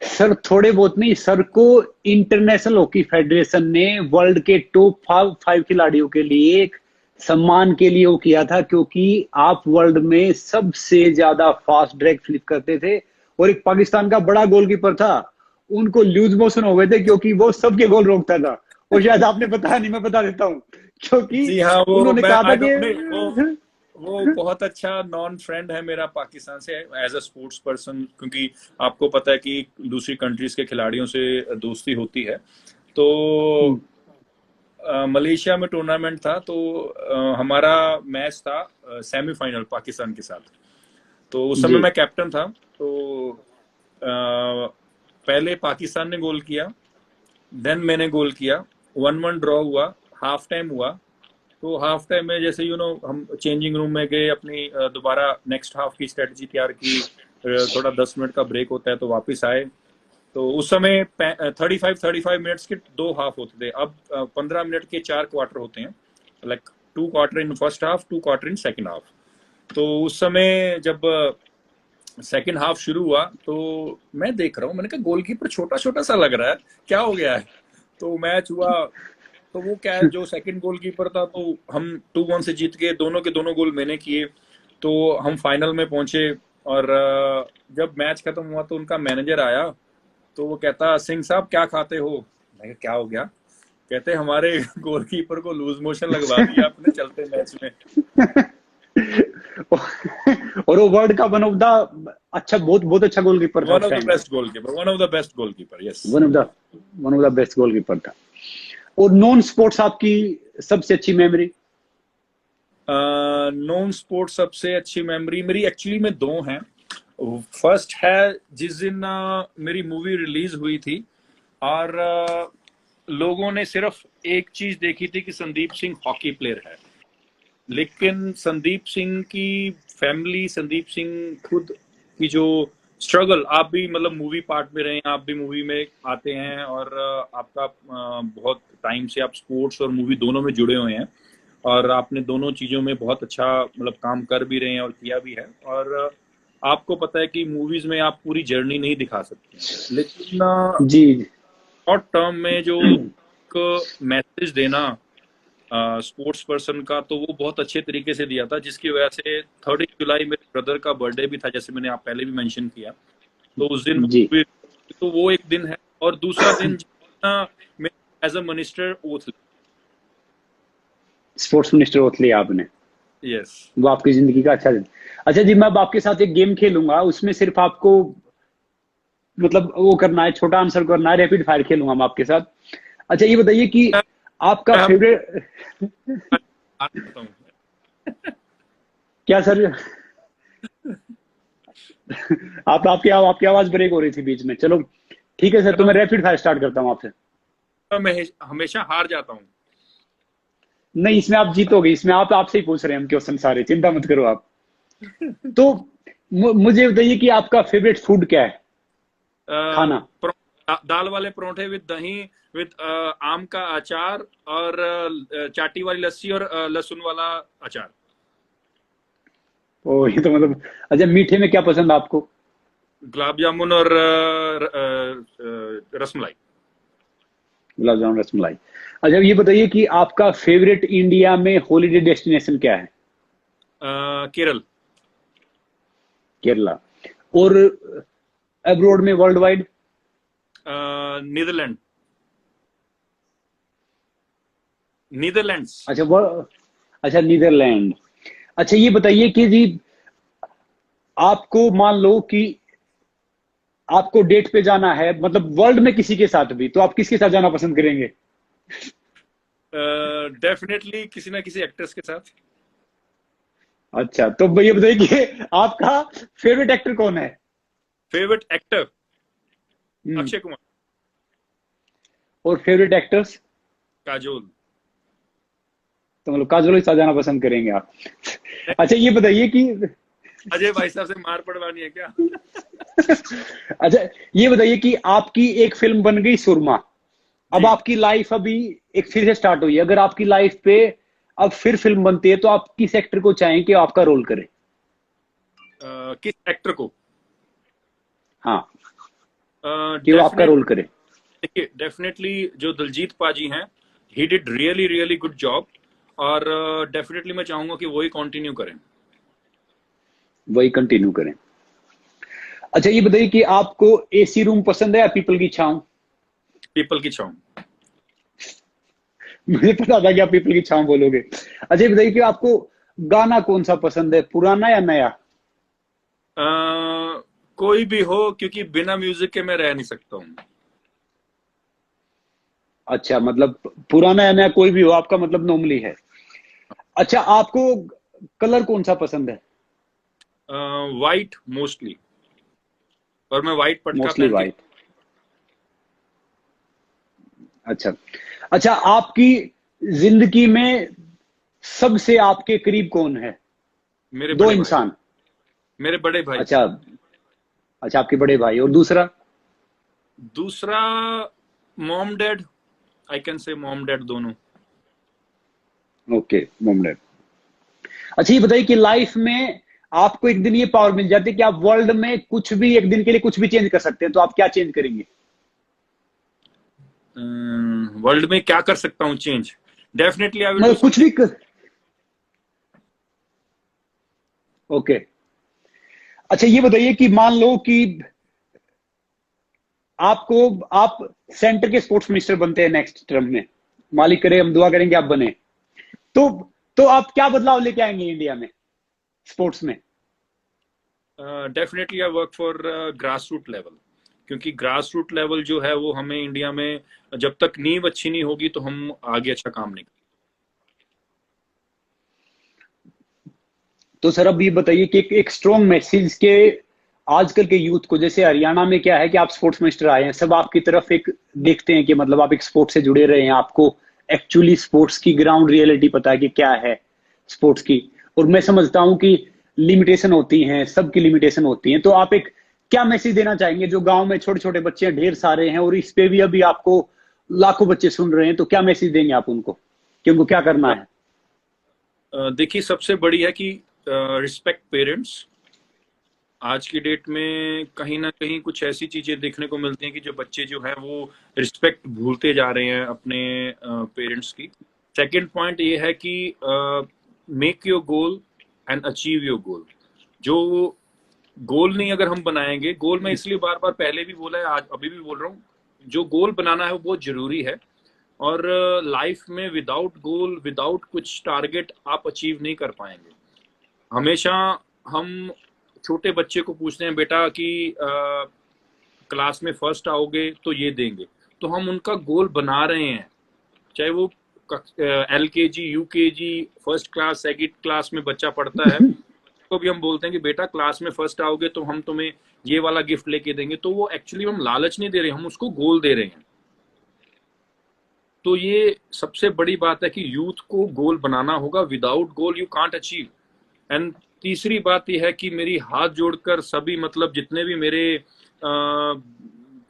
सर थोड़े बहुत नहीं, सर को इंटरनेशनल हॉकी फेडरेशन ने वर्ल्ड के टॉप 5 खिलाड़ियों के लिए एक सम्मान के लिए वो किया था, क्योंकि आप वर्ल्ड में सबसे ज्यादा फास्ट ड्रैग फ्लिप करते थे और एक पाकिस्तान का बड़ा गोलकीपर था, उनको लूज मोशन हो गए थे क्योंकि वो सबके गोल रोकता था। और शायद आपने बताया नहीं, मैं बता देता हूं, क्योंकि जी हाँ, वो उन्होंने मैं कहा था आई कि डोंट नो, वो बहुत अच्छा नॉन फ्रेंड है मेरा पाकिस्तान से, एज अ स्पोर्ट्स पर्सन, क्योंकि आपको पता है कि दूसरी कंट्रीज के खिलाड़ियों से दोस्ती होती है। तो मलेशिया में टूर्नामेंट था, तो हमारा मैच था सेमीफाइनल पाकिस्तान के साथ। तो उस समय जी मैं कैप्टन था। तो पहले पाकिस्तान ने गोल किया, देन मैंने गोल किया, 1-1 ड्रॉ हुआ, हाफ टाइम हुआ। तो हाफ टाइम में जैसे हम चेंजिंग रूम में गए, अपनी दोबारा नेक्स्ट हाफ की स्ट्रेटजी तैयार की। थोड़ा 10 मिनट का ब्रेक होता है, तो वापस आए। तो उस समय 35 मिनट्स के 2 हाफ होते थे। अब 15 मिनट के 4 क्वार्टर होते हैं, like 2 quarter in first half, 2 quarter in second half. तो उस समय जब सेकेंड हाफ शुरू हुआ, तो मैं देख रहा हूँ, मैंने कहा गोलकीपर छोटा छोटा सा लग रहा है, क्या हो गया है? तो मैच हुआ, तो वो क्या है, जो सेकंड गोलकीपर था, तो हम 2-1 से जीत गए, दोनों के दोनों गोल मैंने किए। तो हम फाइनल में पहुंचे। और जब मैच खत्म हुआ तो उनका मैनेजर आया, तो वो कहता, सिंह साहब क्या खाते हो? मैं कहा क्या हो गया? कहते हमारे गोलकीपर को लूज मोशन लगवा दिया आपने चलते मैच में। और वो वर्ल्ड का वन ऑफ द अच्छा, बहुत बहुत अच्छा गोलकीपर था वन उस of the time. Best goalkeeper, one of the best goalkeeper, yes. One of the best goalkeeper था। और नॉन स्पोर्ट्स आपकी सबसे अच्छी मेमोरी? नॉन स्पोर्ट्स सबसे अच्छी मेमोरी मेरी एक्चुअली में 2 हैं। फर्स्ट है जिस दिन मेरी मूवी रिलीज हुई थी और लोगों ने सिर्फ एक चीज देखी थी कि संदीप सिंह हॉकी प्लेयर है। लेकिन संदीप सिंह की फैमिली, संदीप सिंह खुद की जो स्ट्रगल, आप भी मतलब मूवी पार्ट में रहे, आप भी मूवी में आते हैं और आपका बहुत टाइम से आप स्पोर्ट्स और मूवी दोनों में जुड़े हुए हैं और आपने दोनों चीजों में बहुत अच्छा मतलब काम कर भी रहे हैं और किया भी है। और आपको पता है कि मूवीज में आप पूरी जर्नी नहीं दिखा सकते हैं, लेकिन जी शॉर्ट टर्म में जो मैसेज देना स्पोर्ट्स पर्सन का, तो वो बहुत अच्छे तरीके से दिया था, जिसकी वजह से 30 जुलाई मेरे ब्रदर का बर्थडे भी था, जैसे मैंने आप पहले भी मेंशन किया। तो उस दिन जी तो वो एक दिन है। और दूसरा दिन मैं as a minister oath, sports minister होत लिया आपने, यस। वो आपकी जिंदगी का अच्छा दिन। अच्छा जी, मैं अब आपके साथ एक गेम खेलूंगा, उसमें सिर्फ आपको मतलब वो करना है, छोटा आंसर करना है, रैपिड फायर खेलूंगा मैं आपके साथ। अच्छा ये बताइए कि आपका मैं फेवरेट बताता हूँ। क्या सर? आपकी आवाज ब्रेक हो रही थी बीच में। चलो ठीक है सर, कह तो रहा मैं हूँ रैपिड फायर स्टार्ट करता हूँ आपसे। मैं हमेशा हार जाता हूँ। नहीं, इसमें आप जीतोगे, इसमें आप आपसे ही पूछ रहे हैं हम क्वेश्चन सारे, चिंता मत करो आप। तो मुझे बताइए कि आपका फेवरेट फूड क्या है, खाना? दाल वाले परोठे विद दही, विद आम का अचार, और चाटी वाली लस्सी, और लहसुन वाला अचार। ओ ये तो मतलब, अच्छा मीठे में क्या पसंद है आपको? गुलाब जामुन और रसमलाई। गुलाब जामुन रसमलाई। अच्छा ये बताइए कि आपका फेवरेट इंडिया में हॉलीडे डेस्टिनेशन क्या है? केरल। केरला। और अब्रोड में, वर्ल्ड वाइड? नीदरलैंड। नीदरलैंड्स। अच्छा वो, अच्छा नीदरलैंड। अच्छा ये बताइए कि जी, आपको मान लो कि आपको डेट पे जाना है, मतलब वर्ल्ड में किसी के साथ भी, तो आप किसके साथ जाना पसंद करेंगे? डेफिनेटली किसी ना किसी एक्ट्रेस के साथ। अच्छा तो ये बताइए कि आपका फेवरेट एक्टर कौन है? फेवरेट एक्टर हम्म। अक्षय कुमार। और फेवरेट एक्टर्स? काजोल। तो मतलब काजोल के साथ जाना पसंद करेंगे आप? अच्छा ये बताइए कि अजय भाई साहब से मार पड़वानी है क्या? अच्छा ये बताइए कि आपकी एक फिल्म बन गई सुरमा, अब जी। आपकी लाइफ अभी एक फिर से स्टार्ट हुई है, अगर आपकी लाइफ पे अब फिर फिल्म बनती है, तो आप किस एक्टर को चाहें कि आपका रोल करे? किस एक्टर को? हाँ, कि वो आपका डेफिनेट रोल करे। देखिए, डेफिनेटली जो दिलजीत पाजी हैं, he did really really good job. और डेफिनेटली मैं चाहूंगा कि वही कंटिन्यू करें। वही कंटिन्यू करें। अच्छा ये बताइए कि आपको एसी रूम पसंद है या पीपल की छांव? पीपल की छांव। मुझे पता था कि आप पीपल की छांव बोलोगे। अच्छा ये बताइए कि आपको गाना कौन सा पसंद है, पुराना या नया? कोई भी हो, क्योंकि बिना म्यूजिक के मैं रह नहीं सकता हूँ। अच्छा मतलब पुराना या नया कोई भी हो, आपका मतलब नॉर्मली है। अच्छा आपको कलर कौन सा पसंद है? White mostly. और मैं वाइट पटका मोस्टली पहन के। वाइट। अच्छा। अच्छा आपकी जिंदगी में सबसे आपके करीब कौन है? मेरे दो बड़े भाई। इंसान। मेरे बड़े भाई। अच्छा। अच्छा आपके बड़े भाई, और दूसरा? दूसरा mom dad. I can say mom dad दोनों। ओके मोमडेड। अच्छा ये बताइए कि लाइफ में आपको एक दिन ये पावर मिल जाती है कि आप वर्ल्ड में कुछ भी एक दिन के लिए कुछ भी चेंज कर सकते हैं, तो आप क्या चेंज करेंगे? वर्ल्ड में क्या कर सकता हूँ change? Definitely I will do मतलब कुछ समथिंग। भी कर... ओके। अच्छा ये बताइए कि मान लो कि आपको, आप सेंटर के स्पोर्ट्स मिनिस्टर बनते हैं नेक्स्ट टर्म में, मालिक करे, हम दुआ करेंगे आप बने, तो तो आप क्या बदलाव लेके आएंगे इंडिया में स्पोर्ट्स में? Definitely I work for grass root level. क्योंकि ग्रास रूट लेवल जो है वो हमें इंडिया में, जब तक नींव अच्छी नहीं होगी तो हम आगे अच्छा काम नहीं कर। तो सर अब ये बताइए कि एक स्ट्रॉन्ग मैसेज के आजकल के यूथ को, जैसे हरियाणा में क्या है कि आप स्पोर्ट्स मिनिस्टर आए हैं, सब आपकी तरफ एक देखते हैं कि मतलब आप एक स्पोर्ट्स से जुड़े रहे हैं, आपको एक्चुअली स्पोर्ट्स की ग्राउंड रियलिटी पता है कि क्या है स्पोर्ट्स की। और मैं समझता हूं कि लिमिटेशन होती हैं, सबकी लिमिटेशन होती हैं, तो आप एक क्या मैसेज देना चाहेंगे जो गांव में छोटे छोटे बच्चे ढेर सारे हैं, और इस पे भी अभी आपको लाखों बच्चे सुन रहे हैं, तो क्या मैसेज देंगे आप उनको कि उनको क्या करना है? देखिए, सबसे बड़ी है कि रिस्पेक्ट पेरेंट्स। आज की डेट में कहीं ना कहीं कुछ ऐसी चीजें देखने को मिलती हैं कि जो बच्चे जो हैं वो रिस्पेक्ट भूलते जा रहे हैं अपने पेरेंट्स की। सेकंड पॉइंट ये है कि make your goal and achieve your goal. जो गोल नहीं अगर हम बनाएंगे, गोल मैं इसलिए बार बार पहले भी बोला है, आज अभी भी बोल रहा हूँ, जो गोल बनाना है वो बहुत जरूरी है। और लाइफ में विदाउट गोल, विदाउट कुछ टारगेट आप अचीव नहीं कर पाएंगे। हमेशा हम छोटे बच्चे को पूछते हैं बेटा कि क्लास में फर्स्ट आओगे तो ये देंगे, तो हम उनका गोल बना रहे हैं, चाहे वो LKG, UKG, first class, second class में बच्चा पढ़ता है, तो भी हम बोलते हैं कि बेटा क्लास में फर्स्ट आओगे तो हम तुम्हें ये वाला गिफ्ट लेके देंगे। तो वो एक्चुअली हम लालच नहीं दे रहे, हम उसको गोल दे रहे हैं। तो ये सबसे बड़ी बात है कि यूथ को गोल बनाना होगा, without goal you can't achieve. And तीसरी बात यह है कि मेरी हाथ जोड़कर सभी, मतलब जितने भी मेरे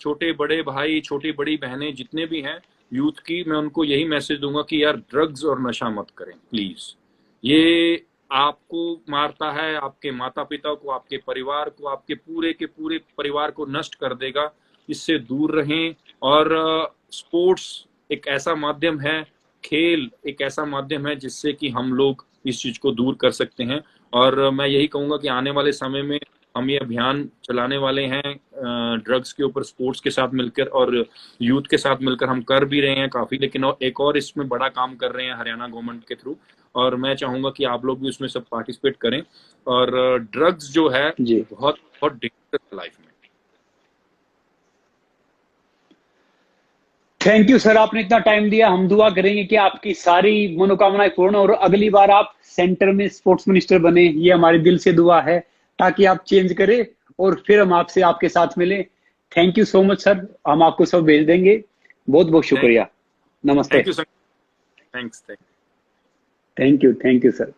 छोटे बड़े भाई, छोटी बड़ी बहनें जितने भी हैं यूथ की, मैं उनको यही मैसेज दूंगा कि यार ड्रग्स और नशा मत करें प्लीज। ये आपको मारता है, आपके माता पिता को, आपके परिवार को, आपके पूरे के पूरे परिवार को नष्ट कर देगा। इससे दूर रहें। और स्पोर्ट्स एक ऐसा माध्यम है, खेल एक ऐसा माध्यम है जिससे कि हम लोग इस चीज को दूर कर सकते हैं। और मैं यही कहूंगा कि आने वाले समय में हम ये अभियान चलाने वाले हैं ड्रग्स के ऊपर, स्पोर्ट्स के साथ मिलकर और यूथ के साथ मिलकर हम कर भी रहे हैं काफी, लेकिन और एक और इसमें बड़ा काम कर रहे हैं हरियाणा गवर्नमेंट के थ्रू। और मैं चाहूंगा कि आप लोग भी उसमें सब पार्टिसिपेट करें। और ड्रग्स जो है बहुत बहुत डेंजरस है लाइफ में। थैंक यू सर, आपने इतना टाइम दिया। हम दुआ करेंगे कि आपकी सारी मनोकामनाएं पूर्ण और अगली बार आप सेंटर में स्पोर्ट्स मिनिस्टर बने, ये हमारे दिल से दुआ है, ताकि आप चेंज करें और फिर हम आपसे आपके साथ मिलें। Thank you so much sir, हम आपको सब भेज देंगे। बहुत बहुत शुक्रिया। नमस्ते। Thank you sir. Thanks. Thank you sir.